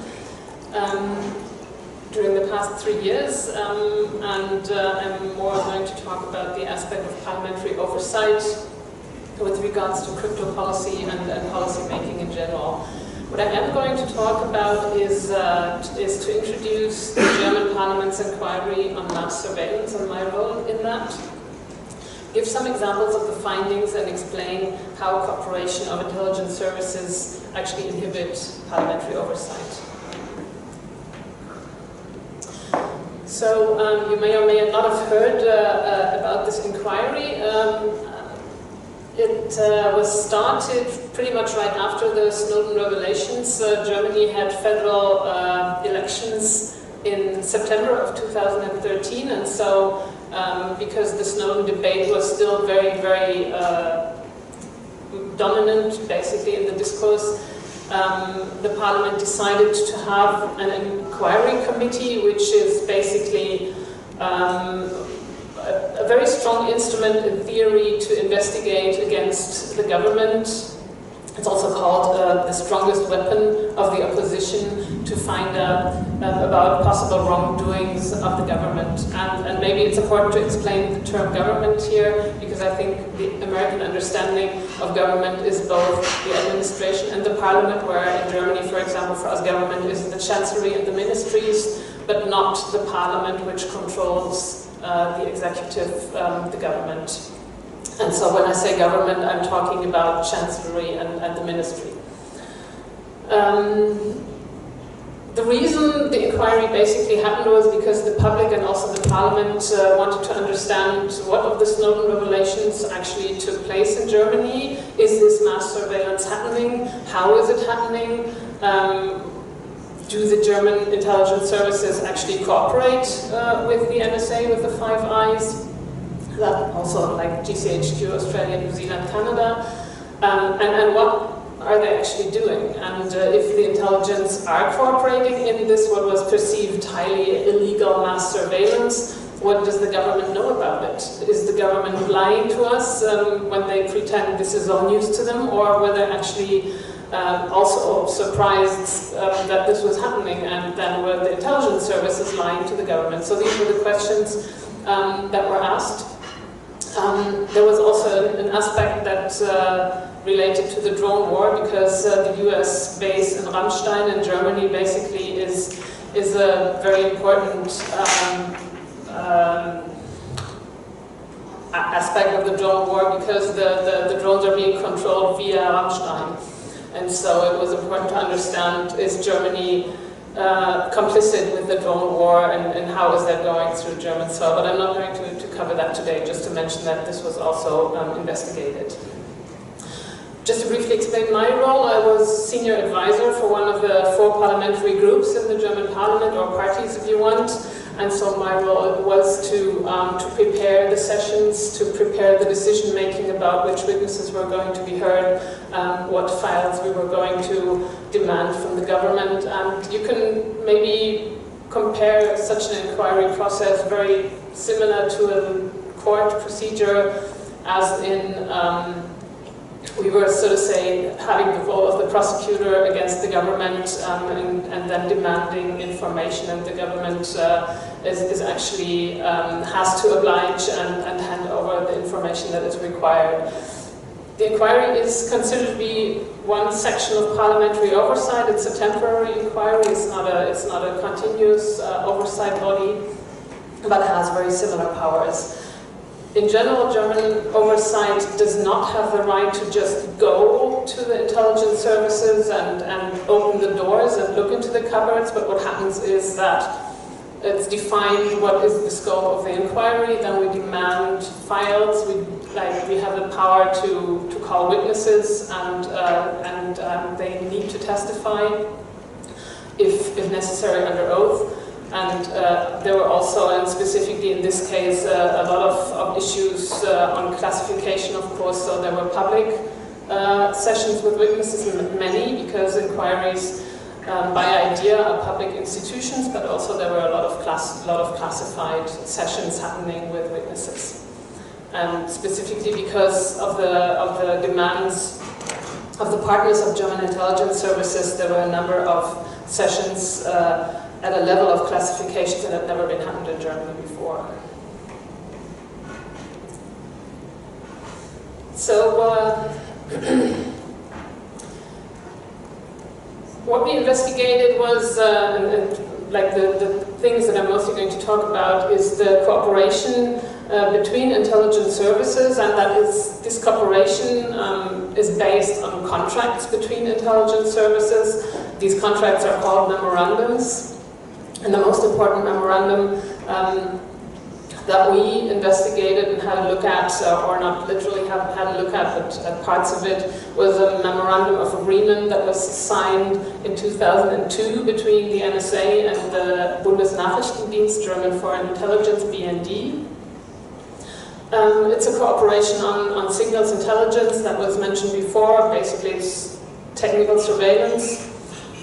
during the past 3 years, and I'm more going to talk about the aspect of parliamentary oversight with regards to crypto policy and policy making in general. What I am going to talk about is to introduce the German Parliament's inquiry on mass surveillance and my role in that, give some examples of the findings and explain how cooperation of intelligence services actually inhibit parliamentary oversight. So you may or may not have heard about this inquiry. It was started pretty much right after the Snowden revelations. Germany had federal elections in September of 2013, and so because the Snowden debate was still very, very dominant, basically, in the discourse, the Parliament decided to have an inquiry committee, which is basically a very strong instrument in theory to investigate against the government. It's also called the strongest weapon of the opposition to find out about possible wrongdoings of the government. And maybe it's important to explain the term government here, because I think the American understanding of government is both the administration and the parliament, where in Germany, for example, for us government is the chancellery and the ministries, but not the parliament, which controls the executive, the government. And so when I say government, I'm talking about chancellery and the ministry. The reason the inquiry basically happened was because the public and also the parliament wanted to understand what of the Snowden revelations actually took place in Germany. Is this mass surveillance happening? How is it happening? Do the German intelligence services actually cooperate with the NSA, with the Five Eyes? That also like GCHQ, Australia, New Zealand, Canada, and what are they actually doing? And if the intelligence are cooperating in this, what was perceived highly illegal mass surveillance, what does the government know about it? Is the government lying to us when they pretend this is all news to them, or were they actually also surprised that this was happening, and then were the intelligence services lying to the government? So these were the questions that were asked. There was also an aspect that related to the drone war, because the US base in Bernstein in Germany basically is a very important aspect of the drone war, because the drones are being controlled via Bernstein. And so it was important to understand, is Germany complicit with the drone war, and how is that going through German soil? But I'm not going to cover that today, just to mention that this was also investigated. Just to briefly explain my role, I was senior advisor for one of the 4 parliamentary groups in the German parliament, or parties if you want. And so my role was to prepare the sessions, to prepare the decision making about which witnesses were going to be heard, what files we were going to demand from the government. And you can maybe compare such an inquiry process very similar to a court procedure, as in we were, so to say, having the role of the prosecutor against the government, and then demanding information, and the government is actually has to oblige and hand over the information that is required. The inquiry is considered to be one section of parliamentary oversight. It's a temporary inquiry. It's not a continuous oversight body, but has very similar powers. In general, German oversight does not have the right to just go to the intelligence services and open the doors and look into the cupboards, but what happens is that it's defined what is the scope of the inquiry, then we demand files, we have the power to call witnesses, and they need to testify if necessary under oath. And there were also, and specifically in this case, a lot of issues on classification, of course. So there were public sessions with witnesses, many, because inquiries by idea are public institutions, but also there were a lot of classified sessions happening with witnesses. and specifically because of the demands of the partners of German intelligence services, there were a number of sessions at a level of classification that had never been happened in Germany before. So, what we investigated was, like the things that I'm mostly going to talk about, is the cooperation between intelligence services, and that is, this cooperation is based on contracts between intelligence services. These contracts are called memorandums, and the most important memorandum that we investigated and had a look at, or not literally had a look at, but parts of it, was a memorandum of agreement that was signed in 2002 between the NSA and the Bundesnachrichtendienst, German Foreign Intelligence, BND. It's a cooperation on signals intelligence that was mentioned before. Basically, it's technical surveillance.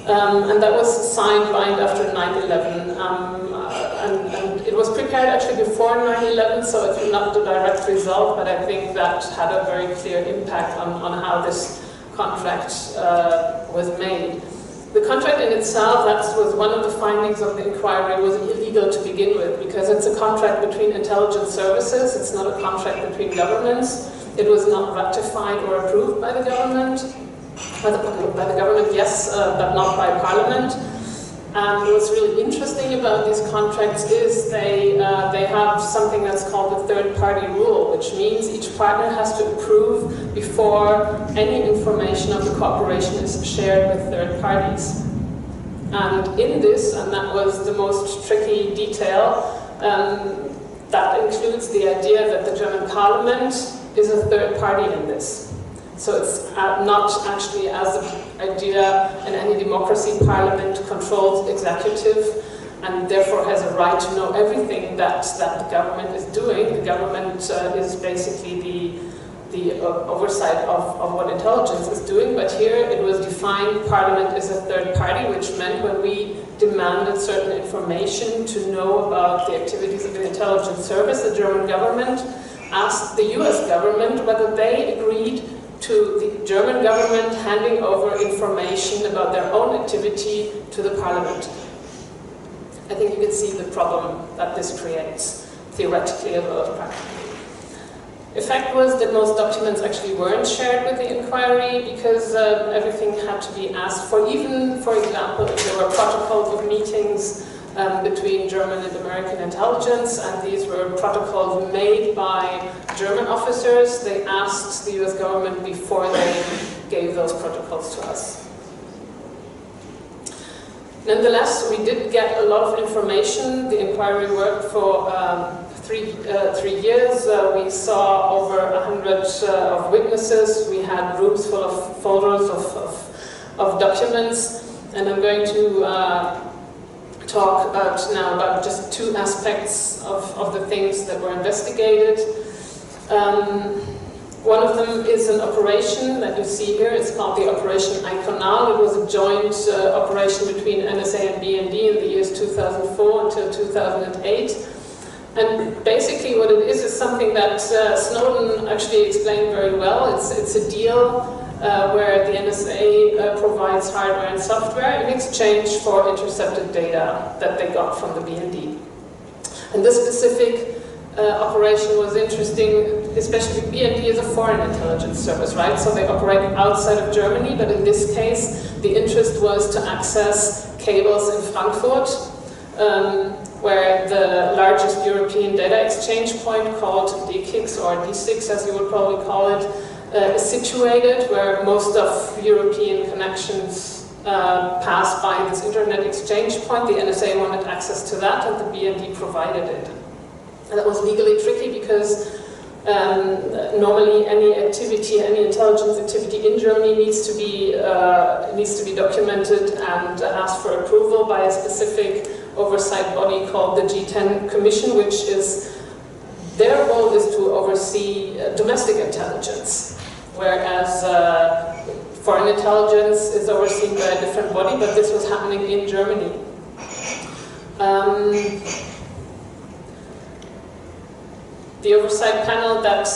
And that was signed right after 9/11. And it was prepared actually before 9/11, so it's not the direct result, but I think that had a very clear impact on how this contract was made. The contract in itself, that was one of the findings of the inquiry, was illegal to begin with, because it's a contract between intelligence services, it's not a contract between governments. It was not ratified or approved by the government. By the government, yes, but not by Parliament. And what's really interesting about these contracts is they have something that's called the third-party rule, which means each partner has to approve before any information of the cooperation is shared with third parties. And in this, and that was the most tricky detail, that includes the idea that the German Parliament is a third party in this. So it's not actually, as the idea in any democracy, Parliament controls executive and therefore has a right to know everything that the government is doing. The government is basically the oversight of what intelligence is doing, but here it was defined Parliament is a third party, which meant when we demanded certain information to know about the activities of the intelligence service, the German government asked the US government whether they agreed to the German government handing over information about their own activity to the Parliament. I think you can see the problem that this creates, theoretically as well as practically. Effect was that most documents actually weren't shared with the inquiry because everything had to be asked for. Even, for example, if there were protocols of meetings between German and American intelligence, and these were protocols made by German officers, they asked the US government before they gave those protocols to us. Nonetheless, we did get a lot of information. The inquiry worked for 3 years. We saw over 100 of witnesses. We had rooms full of folders of documents, and I'm going to talk now about just two aspects of the things that were investigated. One of them is an operation that you see here. It's called the Operation Iconal. It was a joint operation between NSA and BND in the years 2004 until 2008. And basically what it is something that Snowden actually explained very well. It's a deal where the NSA provides hardware and software in exchange for intercepted data that they got from the BND. And this specific operation was interesting, especially BND is a foreign intelligence service, right? So they operate outside of Germany, but in this case, the interest was to access cables in Frankfurt, where the largest European data exchange point, called D6 or D6 as you would probably call it, is situated, where most of European connections pass by this internet exchange point. The NSA wanted access to that, and the BND provided it. And that was legally tricky because normally any activity, any intelligence activity in Germany needs to be documented and asked for approval by a specific oversight body called the G10 Commission, which is, their role is to oversee domestic intelligence, whereas foreign intelligence is overseen by a different body, but this was happening in Germany. The oversight panel that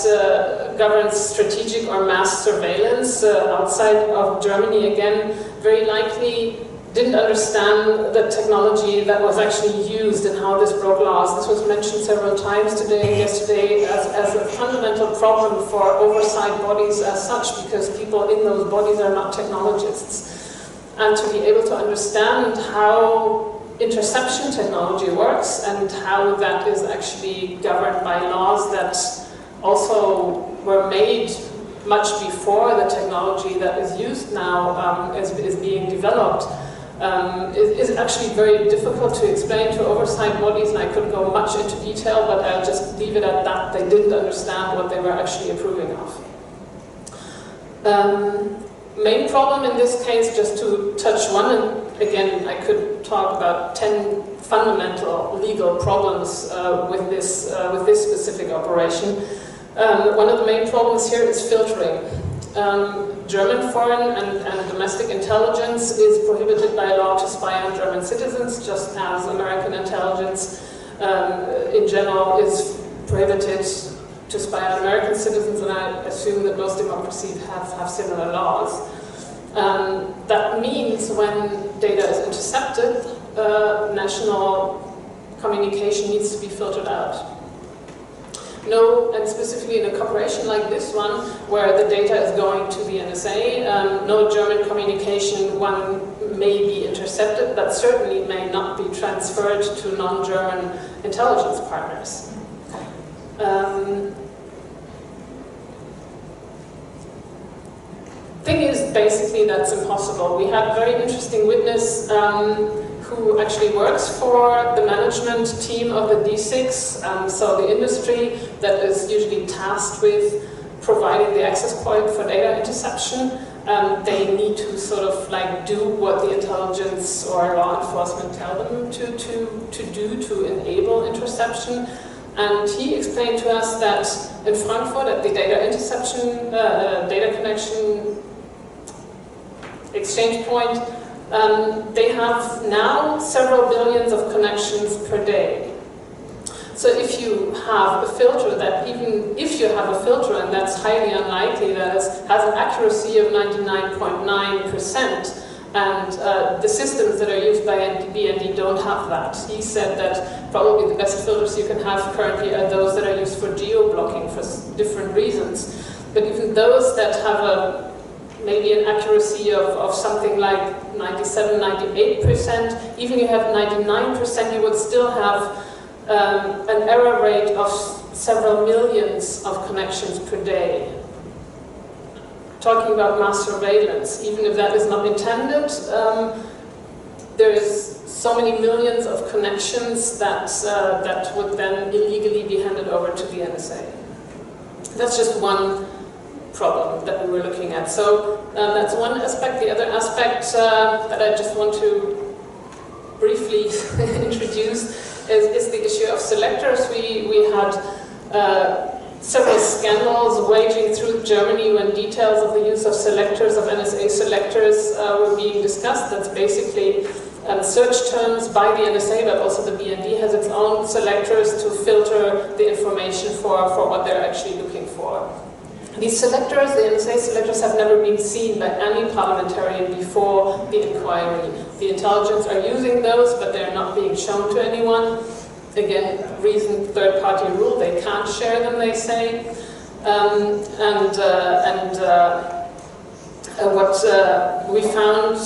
governs strategic or mass surveillance outside of Germany, again, very likely didn't understand the technology that was actually used and how this broke laws. This was mentioned several times today and yesterday as a fundamental problem for oversight bodies as such, because people in those bodies are not technologists. And to be able to understand how interception technology works and how that is actually governed by laws that also were made much before the technology that is used now is being developed, is actually very difficult to explain to oversight bodies, and I could go much into detail, but I'll just leave it at that. They didn't understand what they were actually approving of. Main problem in this case, just to touch one, and again, I could talk about 10 fundamental legal problems with this specific operation. One of the main problems here is filtering. German foreign and domestic intelligence is prohibited by law to spy on German citizens, just as American intelligence in general is prohibited to spy on American citizens, and I assume that most democracies have similar laws. That means when data is intercepted, national communication needs to be filtered out. No, and specifically in a corporation like this one, where the data is going to the NSA, no German communication, one may be intercepted, but certainly may not be transferred to non-German intelligence partners. Thing is, basically, that's impossible. We had a very interesting witness who actually works for the management team of the D6, so the industry that is usually tasked with providing the access point for data interception. They need to sort of like do what the intelligence or law enforcement tell them to do to enable interception. And he explained to us that in Frankfurt at the data interception, data connection exchange point, they have now several billions of connections per day. So if you have a filter that, even if you have a filter, and that's highly unlikely, that has an accuracy of 99.9%, and the systems that are used by BND don't have that. He said that probably the best filters you can have currently are those that are used for geo-blocking for different reasons. But even those that have maybe an accuracy of something like 97, 98%, even if you have 99%, you would still have an error rate of several millions of connections per day. Talking about mass surveillance, even if that is not intended, there is so many millions of connections that that would then illegally be handed over to the NSA. That's just one problem that we were looking at. So that's one aspect. The other aspect that I just want to briefly introduce is the issue of selectors. We had several scandals waging through Germany when details of the use of selectors, of NSA selectors, were being discussed. That's basically search terms by the NSA, but also the BND has its own selectors to filter the information for what they're actually looking for. These selectors, the NSA selectors, have never been seen by any parliamentarian before the inquiry. The intelligence are using those, but they're not being shown to anyone. Again, reason third-party rule, they can't share them, they say. What we found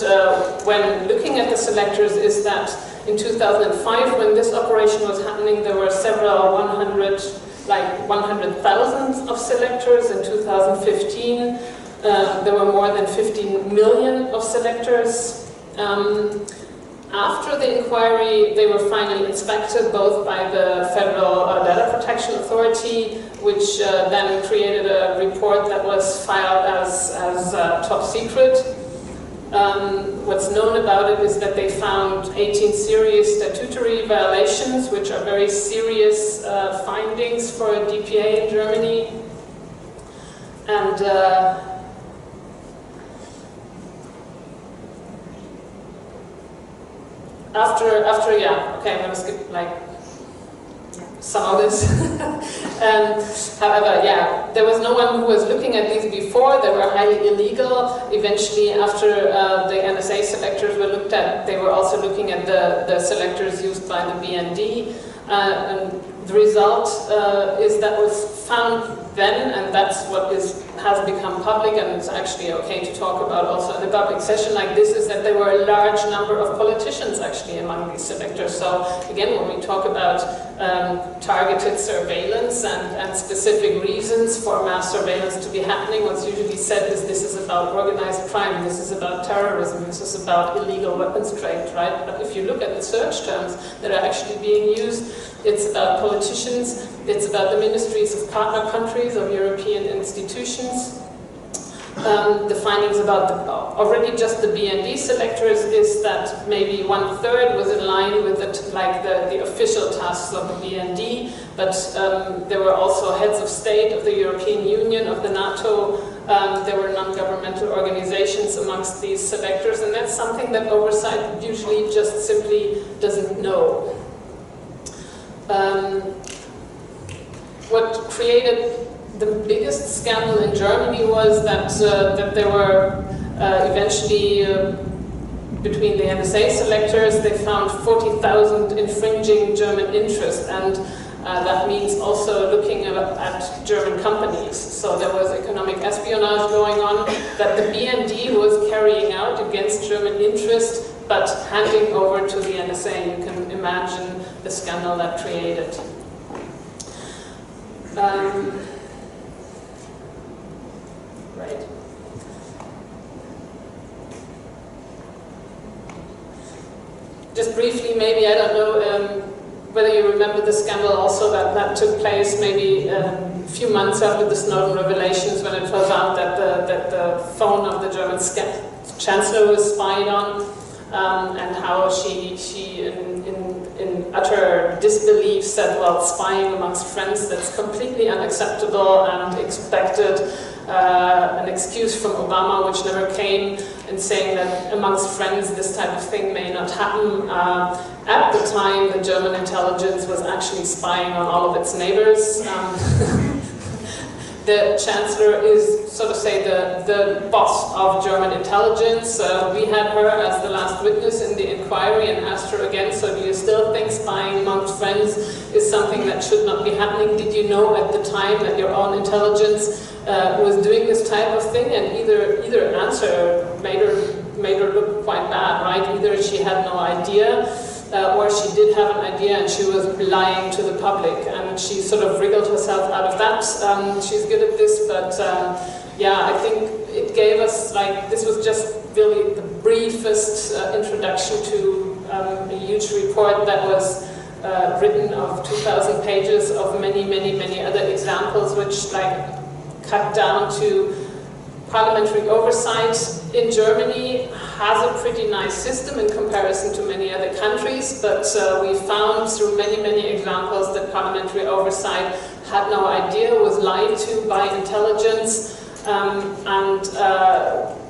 when looking at the selectors is that in 2005, when this operation was happening, there were several 100,000 of selectors. In 2015, there were more than 15 million of selectors. After the inquiry, they were finally inspected both by the Federal Data Protection Authority, which then created a report that was filed as top secret. What's known about it is that they found 18 serious statutory violations, which are very serious findings for a DPA in Germany. And after, yeah, okay, I'm gonna skip, like, some of this. However, yeah, there was no one who was looking at these before. They were highly illegal. Eventually, after the NSA selectors were looked at, they were also looking at the selectors used by the BND. And the result is that was found then, and that's what has become public, and it's actually okay to talk about also in a public session like this, is that there were a large number of politicians actually among these selectors. So again, when we talk about targeted surveillance and specific reasons for mass surveillance to be happening, what's usually said is this is about organized crime, this is about terrorism, this is about illegal weapons trade, right? But if you look at the search terms that are actually being used, it's about politicians, it's about the ministries of partner countries, of European institutions. The findings about already just the BND selectors is that maybe 1/3 was in line with the official tasks of the BND, but there were also heads of state of the European Union, of the NATO. There were non-governmental organizations amongst these selectors, and that's something that oversight usually just simply doesn't know. What created the biggest scandal in Germany was that there were eventually, between the NSA selectors, they found 40,000 infringing German interests, and that means also looking at German companies. So there was economic espionage going on that the BND was carrying out against German interest, but handing over to the NSA. You can imagine the scandal that created. Right. Just briefly, maybe, I don't know whether you remember the scandal also that took place maybe a few months after the Snowden revelations, when it was out that the phone of the German chancellor was spied on, and how she in utter disbelief said, well, spying amongst friends, that's completely unacceptable, and expected an excuse from Obama, which never came, and saying that amongst friends this type of thing may not happen. At the time, the German intelligence was actually spying on all of its neighbors. The chancellor is, so to say, the boss of German intelligence. We had her as the last witness in the inquiry and asked her again, so do you still think spying amongst friends is something that should not be happening? Did you know at the time that your own intelligence was doing this type of thing? And either answer made her look quite bad, right? Either she had no idea, or she did have an idea and she was lying to the public, and she sort of wriggled herself out of that. She's good at this, but yeah, I think it gave us, this was just really the briefest introduction to a huge report that was written of 2,000 pages of many, many, many other examples, which cut down to parliamentary oversight in Germany has a pretty nice system in comparison to many other countries, but we found through many, many examples that parliamentary oversight had no idea, was lied to by intelligence, and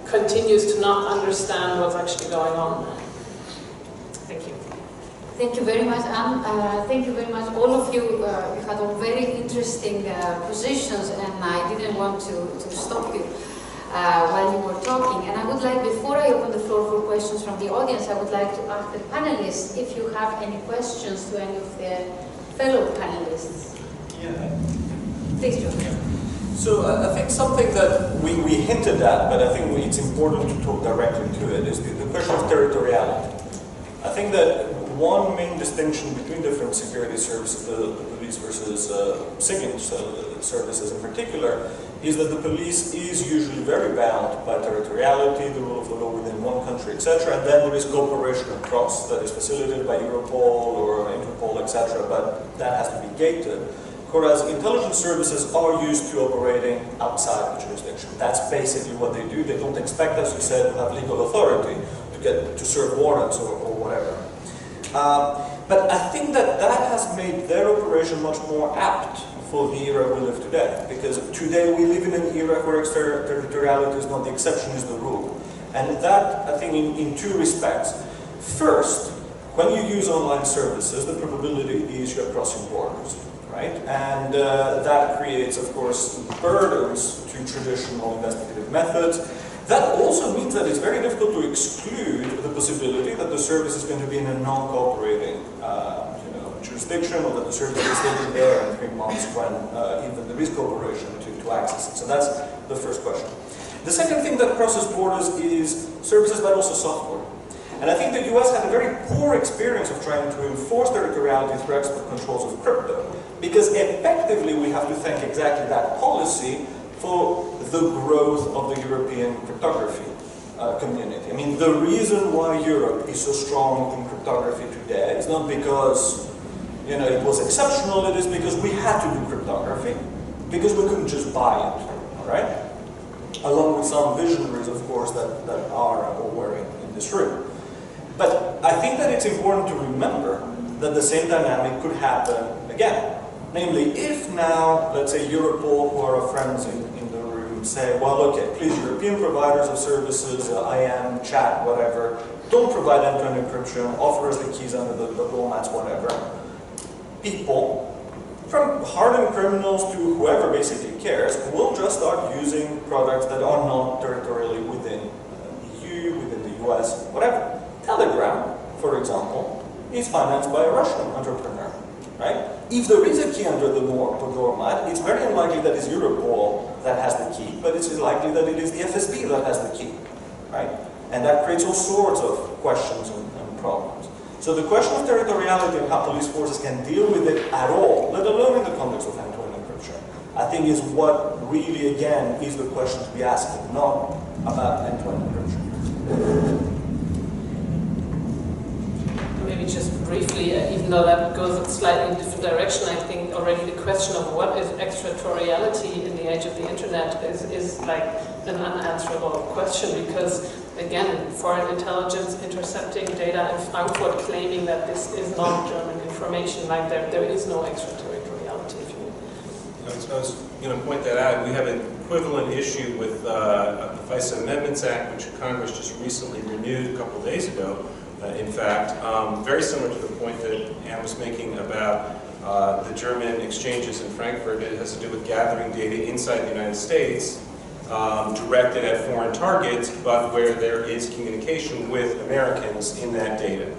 continues to not understand what's actually going on. Thank you. Thank you very much, Anne. Thank you very much, all of you. You had all very interesting positions, and I didn't want to stop you while you were talking. And I would like, before I open the floor for questions from the audience, I would like to ask the panelists if you have any questions to any of the fellow panelists. Yeah. Please, John. So I think something that we hinted at, but I think it's important to talk directly to it, is the question of territoriality. I think that one main distinction between different security services, the police versus civilian services in particular, is that the police is usually very bound by territoriality, the rule of the law within one country, etc., and then there is cooperation across that is facilitated by Europol or Interpol, etc., but that has to be gated. Whereas intelligence services are used to operating outside the jurisdiction. That's basically what they do. They don't expect, as you said, to have legal authority to serve warrants or whatever. But I think that has made their operation much more apt for the era we live today. Because today we live in an era where extraterritoriality is not the exception, is the rule. And that, I think, in two respects. First, when you use online services, the probability is you're crossing borders, right? And that creates, of course, burdens to traditional investigative methods. That also means that it's very difficult to exclude the possibility that the service is going to be in a non-cooperating jurisdiction, or that the service will still be there in 3 months when even there is cooperation to access it. So that's the first question. The second thing that crosses borders is services, but also software. And I think the US had a very poor experience of trying to enforce territoriality through export controls of crypto, because effectively we have to thank exactly that policy for the growth of the European cryptography community. I mean, the reason why Europe is so strong in cryptography today is not because it was exceptional, it is because we had to do cryptography, because we couldn't just buy it, all right? Along with some visionaries, of course, that are or were in this room. But I think that it's important to remember that the same dynamic could happen again. Namely, if now, let's say Europol, who are our friends in the room, say, well, okay, please, European providers of services, IM, chat, whatever, don't provide end-to-end encryption, offer us the keys under the doormats, whatever. People, from hardened criminals to whoever basically cares, will just start using products that are not territorially within the EU, within the US, whatever. Telegram, for example, is financed by a Russian entrepreneur, right? If there is a key under the doormat, it's very unlikely that it's Europol that has the key, but it's likely that it is the FSB that has the key, right? And that creates all sorts of questions and problems. So the question of territoriality and how police forces can deal with it at all, let alone in the context of end-to-end encryption, I think is what really, again, is the question to be asking, not about end-to-end encryption. Maybe just briefly, even though that goes in a slightly different direction, I think already the question of what is extraterritoriality in the age of the internet is like an unanswerable question, because again, foreign intelligence intercepting data in Frankfurt claiming that this is non-German information, like there is no extraterritoriality. If you I was going to point that out. We have an equivalent issue with the FISA Amendments Act, which Congress just recently renewed a couple days ago. In fact, very similar to the point that Anne was making about the German exchanges in Frankfurt. It has to do with gathering data inside the United States, directed at foreign targets, but where there is communication with Americans in that data.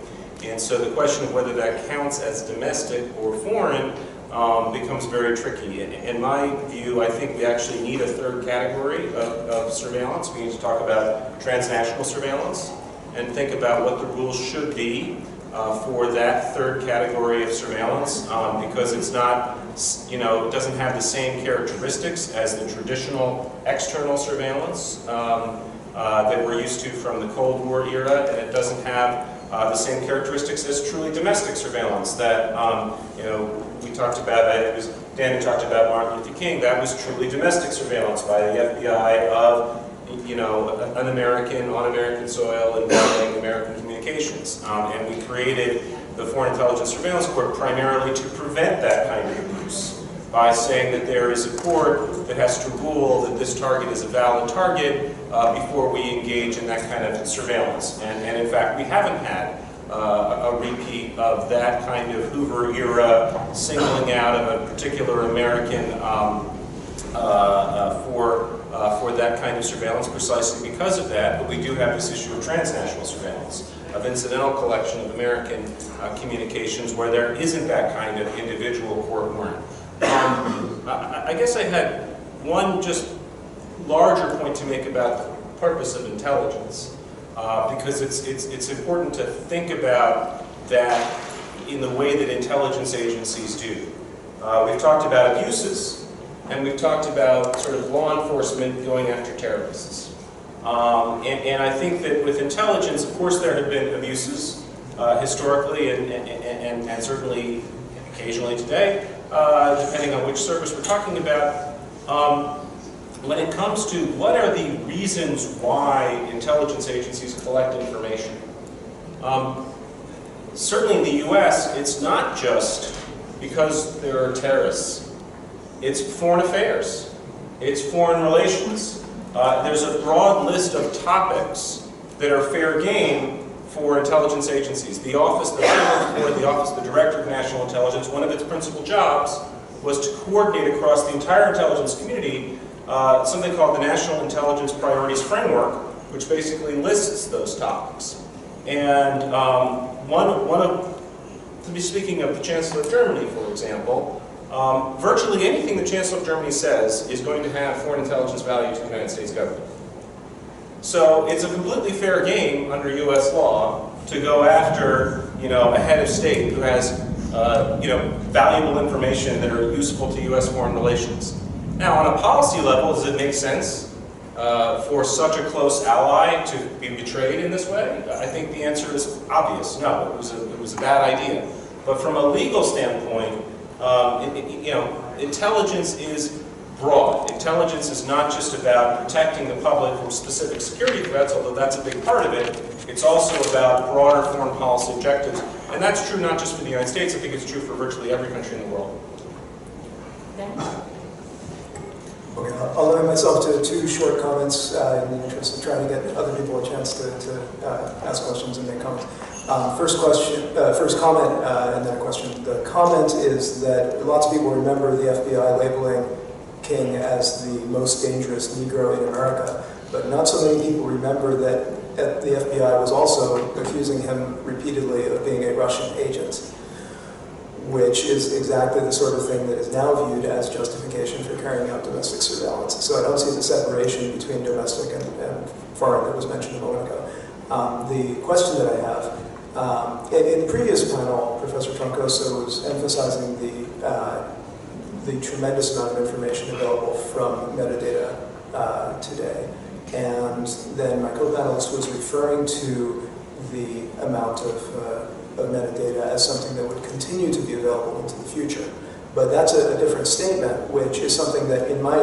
And so the question of whether that counts as domestic or foreign becomes very tricky. In my view, I think we actually need a third category of surveillance. We need to talk about transnational surveillance and think about what the rules should be for that third category of surveillance, because it's not, it doesn't have the same characteristics as the traditional external surveillance that we're used to from the Cold War era, and it doesn't have the same characteristics as truly domestic surveillance that, we talked about. Danny talked about Martin Luther King. That was truly domestic surveillance by the FBI of an American on American soil involving American communications. And we created the Foreign Intelligence Surveillance Court primarily to prevent that kind of abuse by saying that there is a court that has to rule that this target is a valid target before we engage in that kind of surveillance. And in fact, we haven't had a repeat of that kind of Hoover era singling out of a particular American for that kind of surveillance precisely because of that. But we do have this issue of transnational surveillance, of incidental collection of American communications where there isn't that kind of individual court warrant. I guess I had one just larger point to make about the purpose of intelligence, because it's important to think about that in the way that intelligence agencies do. We've talked about abuses, and we've talked about sort of law enforcement going after terrorists. And I think that with intelligence, of course, there have been abuses historically and certainly occasionally today, depending on which service we're talking about. When it comes to what are the reasons why intelligence agencies collect information, certainly in the US, it's not just because there are terrorists. It's foreign affairs. It's foreign relations. There's a broad list of topics that are fair game for intelligence agencies. The office that I worked for, the Office of the Director of National Intelligence, one of its principal jobs was to coordinate across the entire intelligence community something called the National Intelligence Priorities Framework, which basically lists those topics. And to be speaking of the Chancellor of Germany, for example, virtually anything the Chancellor of Germany says is going to have foreign intelligence value to the United States government. So it's a completely fair game under U.S. law to go after, a head of state who has, valuable information that are useful to U.S. foreign relations. Now, on a policy level, does it make sense for such a close ally to be betrayed in this way? I think the answer is obvious. No, it was a bad idea. But from a legal standpoint, intelligence is broad. Intelligence is not just about protecting the public from specific security threats, although that's a big part of it. It's also about broader foreign policy objectives. And that's true not just for the United States, I think it's true for virtually every country in the world. Okay, I'll limit myself to 2 short comments in the interest of trying to get other people a chance to ask questions and make comments. First comment, and then a question. The comment is that lots of people remember the FBI labeling King as the most dangerous Negro in America, but not so many people remember that the FBI was also accusing him repeatedly of being a Russian agent, which is exactly the sort of thing that is now viewed as justification for carrying out domestic surveillance. So I don't see the separation between domestic and foreign that was mentioned a moment ago. The question that I have, in the previous panel, Professor Troncoso was emphasizing the tremendous amount of information available from metadata today. And then my co-panelist was referring to the amount of metadata as something that would continue to be available into the future. But that's a different statement, which is something that in my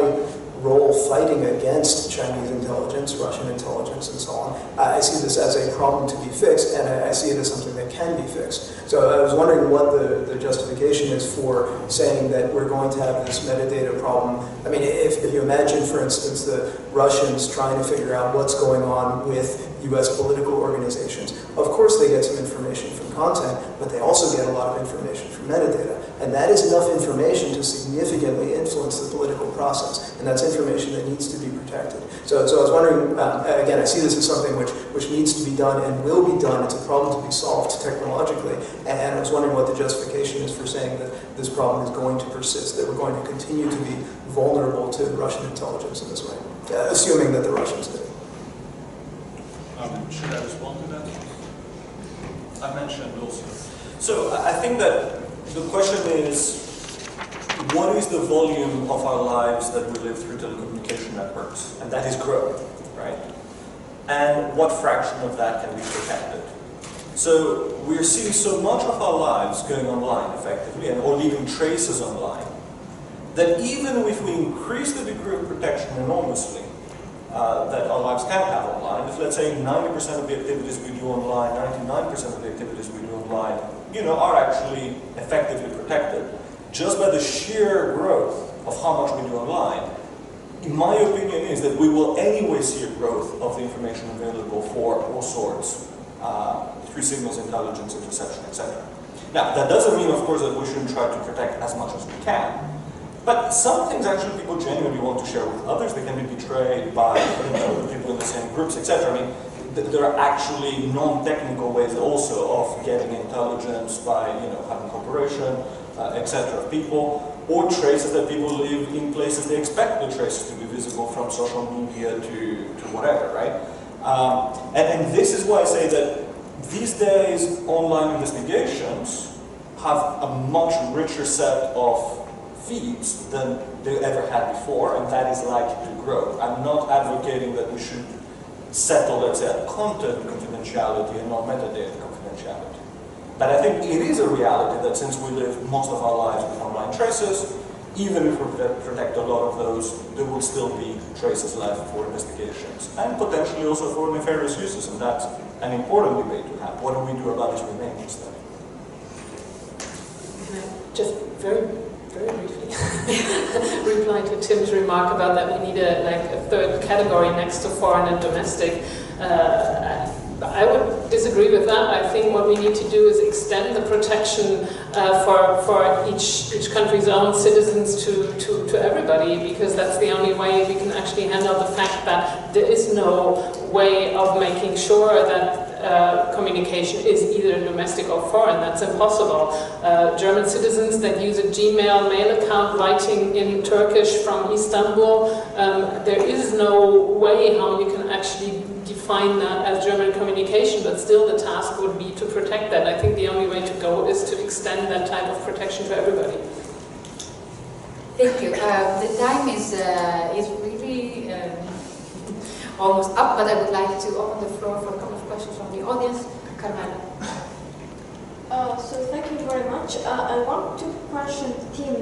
role fighting against Chinese intelligence, Russian intelligence, and so on, I see this as a problem to be fixed, and I see it as something that can be fixed. So I was wondering what the justification is for saying that we're going to have this metadata problem. I mean, if you imagine, for instance, the Russians trying to figure out what's going on with U.S. political organizations, of course they get some information from content, but they also get a lot of information from metadata. And that is enough information to significantly influence the political process. And that's information that needs to be protected. So I was wondering, again, I see this as something which needs to be done and will be done. It's a problem to be solved technologically. And I was wondering what the justification is for saying that this problem is going to persist, that we're going to continue to be vulnerable to Russian intelligence in this way, assuming that the Russians did. Should I respond to that? I mentioned also. So I think that the question is, what is the volume of our lives that we live through telecommunication networks? And that is growing, right? And what fraction of that can be protected? So we're seeing so much of our lives going online effectively, or leaving traces online, that even if we increase the degree of protection enormously, that our lives can have online, if let's say 90% of the activities we do online, 99% of the activities we do online, are actually effectively protected, just by the sheer growth of how much we do online, in my opinion is that we will anyway see a growth of the information available for all sorts, through signals intelligence, interception, etc. Now, that doesn't mean, of course, that we shouldn't try to protect as much as we can. But some things actually people genuinely want to share with others. They can be betrayed by people in the same groups, etc. I mean, there are actually non-technical ways also of getting intelligence by having cooperation, etc. of people, or traces that people live in places they expect the traces to be visible, from social media to whatever, right? And this is why I say that these days online investigations have a much richer set of feeds than they ever had before, and that is likely to grow. I'm not advocating that we should settle, let's say, content confidentiality and not metadata confidentiality. But I think it is a reality that since we live most of our lives with online traces, even if we protect a lot of those, there will still be traces left for investigations, and potentially also for nefarious uses, and that's an important debate to have. What do we do about this remaining stuff? Just very briefly reply to Tim's remark about that we need a third category next to foreign and domestic. I would disagree with that. I think what we need to do is extend the protection for each country's own citizens to everybody, because that's the only way we can actually handle the fact that there is no way of making sure that communication is either domestic or foreign. That's impossible. German citizens that use a Gmail mail account writing in Turkish from Istanbul, there is no way how you can actually define that as German communication, but still the task would be to protect that. I think the only way to go is to extend that type of protection to everybody. Thank you. The time is really almost up, but I would like to open the floor for a couple of questions from the audience. Carmela. So thank you very much. I want to question the team.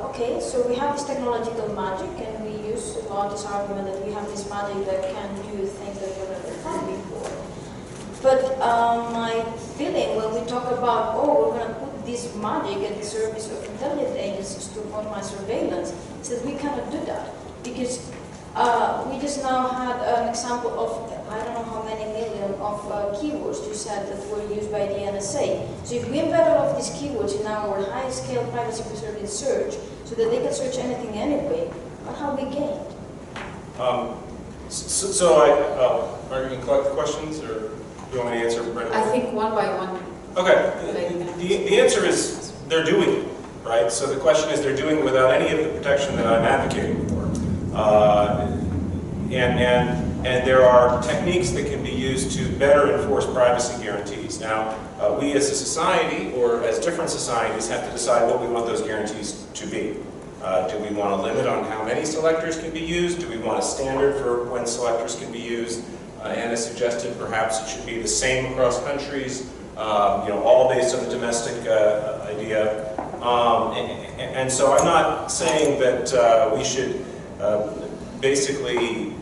Okay, so we have this technological magic, and we use a lot this argument that we have this magic that can do things that we never done before. But my feeling when we talk about, oh, we're going to put this magic at the service of intelligence agencies to automate surveillance, is that we cannot do that, because we just now had an example of, I don't know how many million of keywords you said that were used by the NSA. So if we embed all of these keywords in our high-scale privacy-preserving search, so that they can search anything anyway, what have we gained? Are you going to collect the questions, or do you want me to answer right away? I think one by one. Okay. The answer is they're doing it, right? So the question is they're doing it without any of the protection that I'm advocating for. And there are techniques that can be used to better enforce privacy guarantees. Now, we as a society, or as different societies, have to decide what we want those guarantees to be. Do we want a limit on how many selectors can be used? Do we want a standard for when selectors can be used? Anna suggested perhaps it should be the same across countries, all based on the domestic idea. And so I'm not saying that we should basically,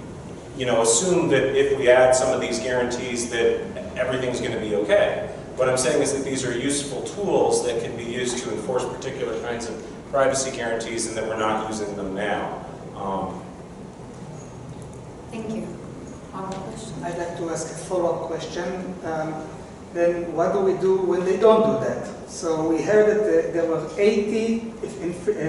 assume that if we add some of these guarantees that everything's going to be okay. What I'm saying is that these are useful tools that can be used to enforce particular kinds of privacy guarantees, and that we're not using them now. Thank you. Question? I'd like to ask a follow-up question. Then what do we do when they don't do that? So we heard that there were 80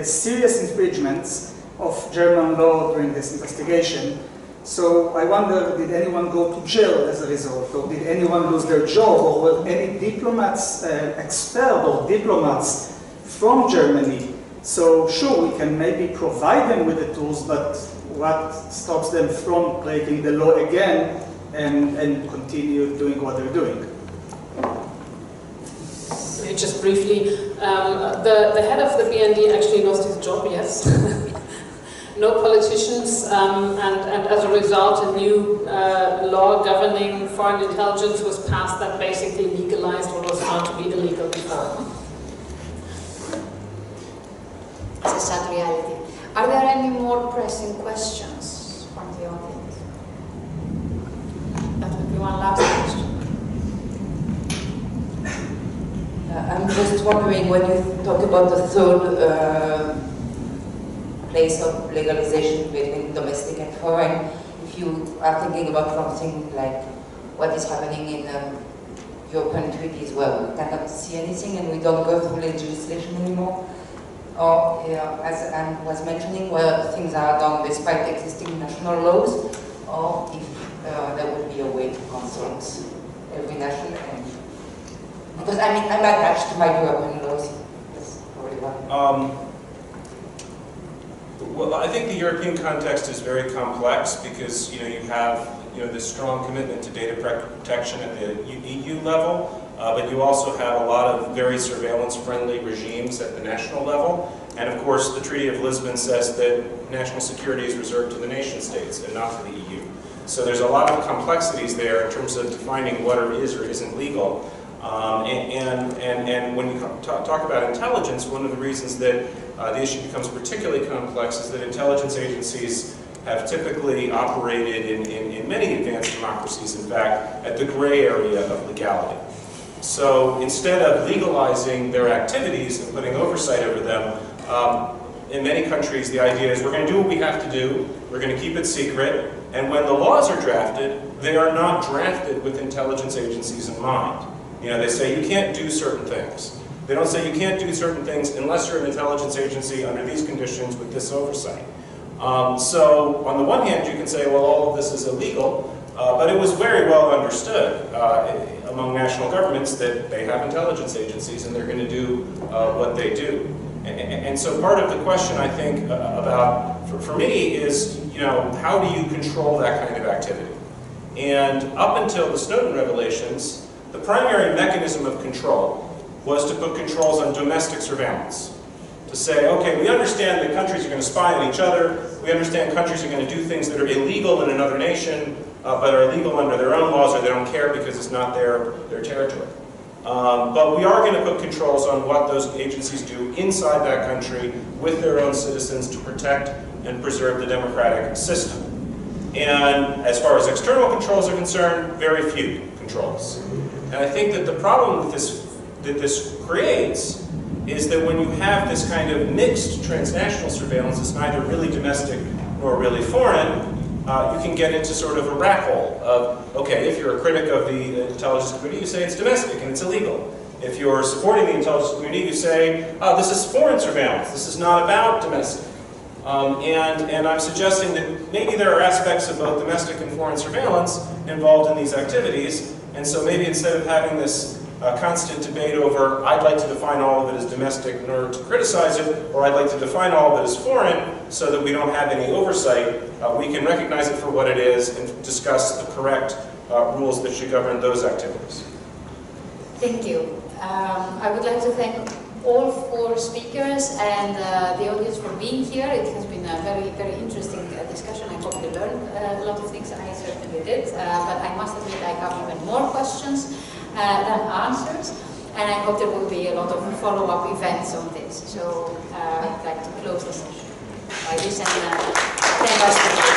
serious infringements of German law during this investigation. So I wonder, did anyone go to jail as a result? Or did anyone lose their job? Or were any diplomats expelled, or diplomats from Germany? So sure, we can maybe provide them with the tools, but what stops them from breaking the law again and continue doing what they're doing? Just briefly, the head of the BND actually lost his job, yes. No politicians, and as a result, a new law governing foreign intelligence was passed that basically legalized what was found to be illegal before. It's a sad reality. Are there any more pressing questions from the audience? That would be one last question. I'm just wondering, when you talk about the third place of legalization between domestic and foreign, if you are thinking about something like what is happening in European treaties where we cannot see anything and we don't go through legislation anymore, or as Anne was mentioning, where things are done despite existing national laws, or if there would be a way to consult every nation. Because I'm attached to my European laws. That's probably one. Well, I think the European context is very complex because you have this strong commitment to data protection at the EU level, but you also have a lot of very surveillance-friendly regimes at the national level. And of course, the Treaty of Lisbon says that national security is reserved to the nation states and not to the EU. So there's a lot of complexities there in terms of defining what is or isn't legal. And when you talk about intelligence, one of the reasons that the issue becomes particularly complex is that intelligence agencies have typically operated in many advanced democracies, in fact, at the gray area of legality. So instead of legalizing their activities and putting oversight over them, in many countries the idea is we're going to do what we have to do, we're going to keep it secret, and when the laws are drafted, they are not drafted with intelligence agencies in mind. You know, they say you can't do certain things. They don't say you can't do certain things unless you're an intelligence agency under these conditions with this oversight. So on the one hand, you can say, well, all of this is illegal, but it was very well understood among national governments that they have intelligence agencies and they're going to do what they do. And so part of the question, I think, about, for me is, you know, how do you control that kind of activity? And up until the Snowden revelations, the primary mechanism of control was to put controls on domestic surveillance. To say, okay, we understand that countries are going to spy on each other, we understand countries are going to do things that are illegal in another nation, but are illegal under their own laws, or they don't care because it's not their territory. But we are going to put controls on what those agencies do inside that country with their own citizens to protect and preserve the democratic system. And as far as external controls are concerned, very few controls. And I think that the problem with this, that this creates, is that when you have this kind of mixed transnational surveillance, it's neither really domestic nor really foreign, you can get into sort of a rat hole of, okay, if you're a critic of the intelligence community, you say it's domestic and it's illegal. If you're supporting the intelligence community, you say, oh, this is foreign surveillance, this is not about domestic. And I'm suggesting that maybe there are aspects of both domestic and foreign surveillance involved in these activities, and so maybe instead of having this constant debate over, I'd like to define all of it as domestic in order to criticize it, or I'd like to define all of it as foreign so that we don't have any oversight, we can recognize it for what it is and discuss the correct rules that should govern those activities. Thank you. I would like to thank all four speakers and the audience for being here. It has been a very, very interesting discussion. I hope you learned a lot of things. I certainly did. But I must admit I have even more questions than answers. And I hope there will be a lot of follow-up events on this. So I'd like to close the session by this and thank us.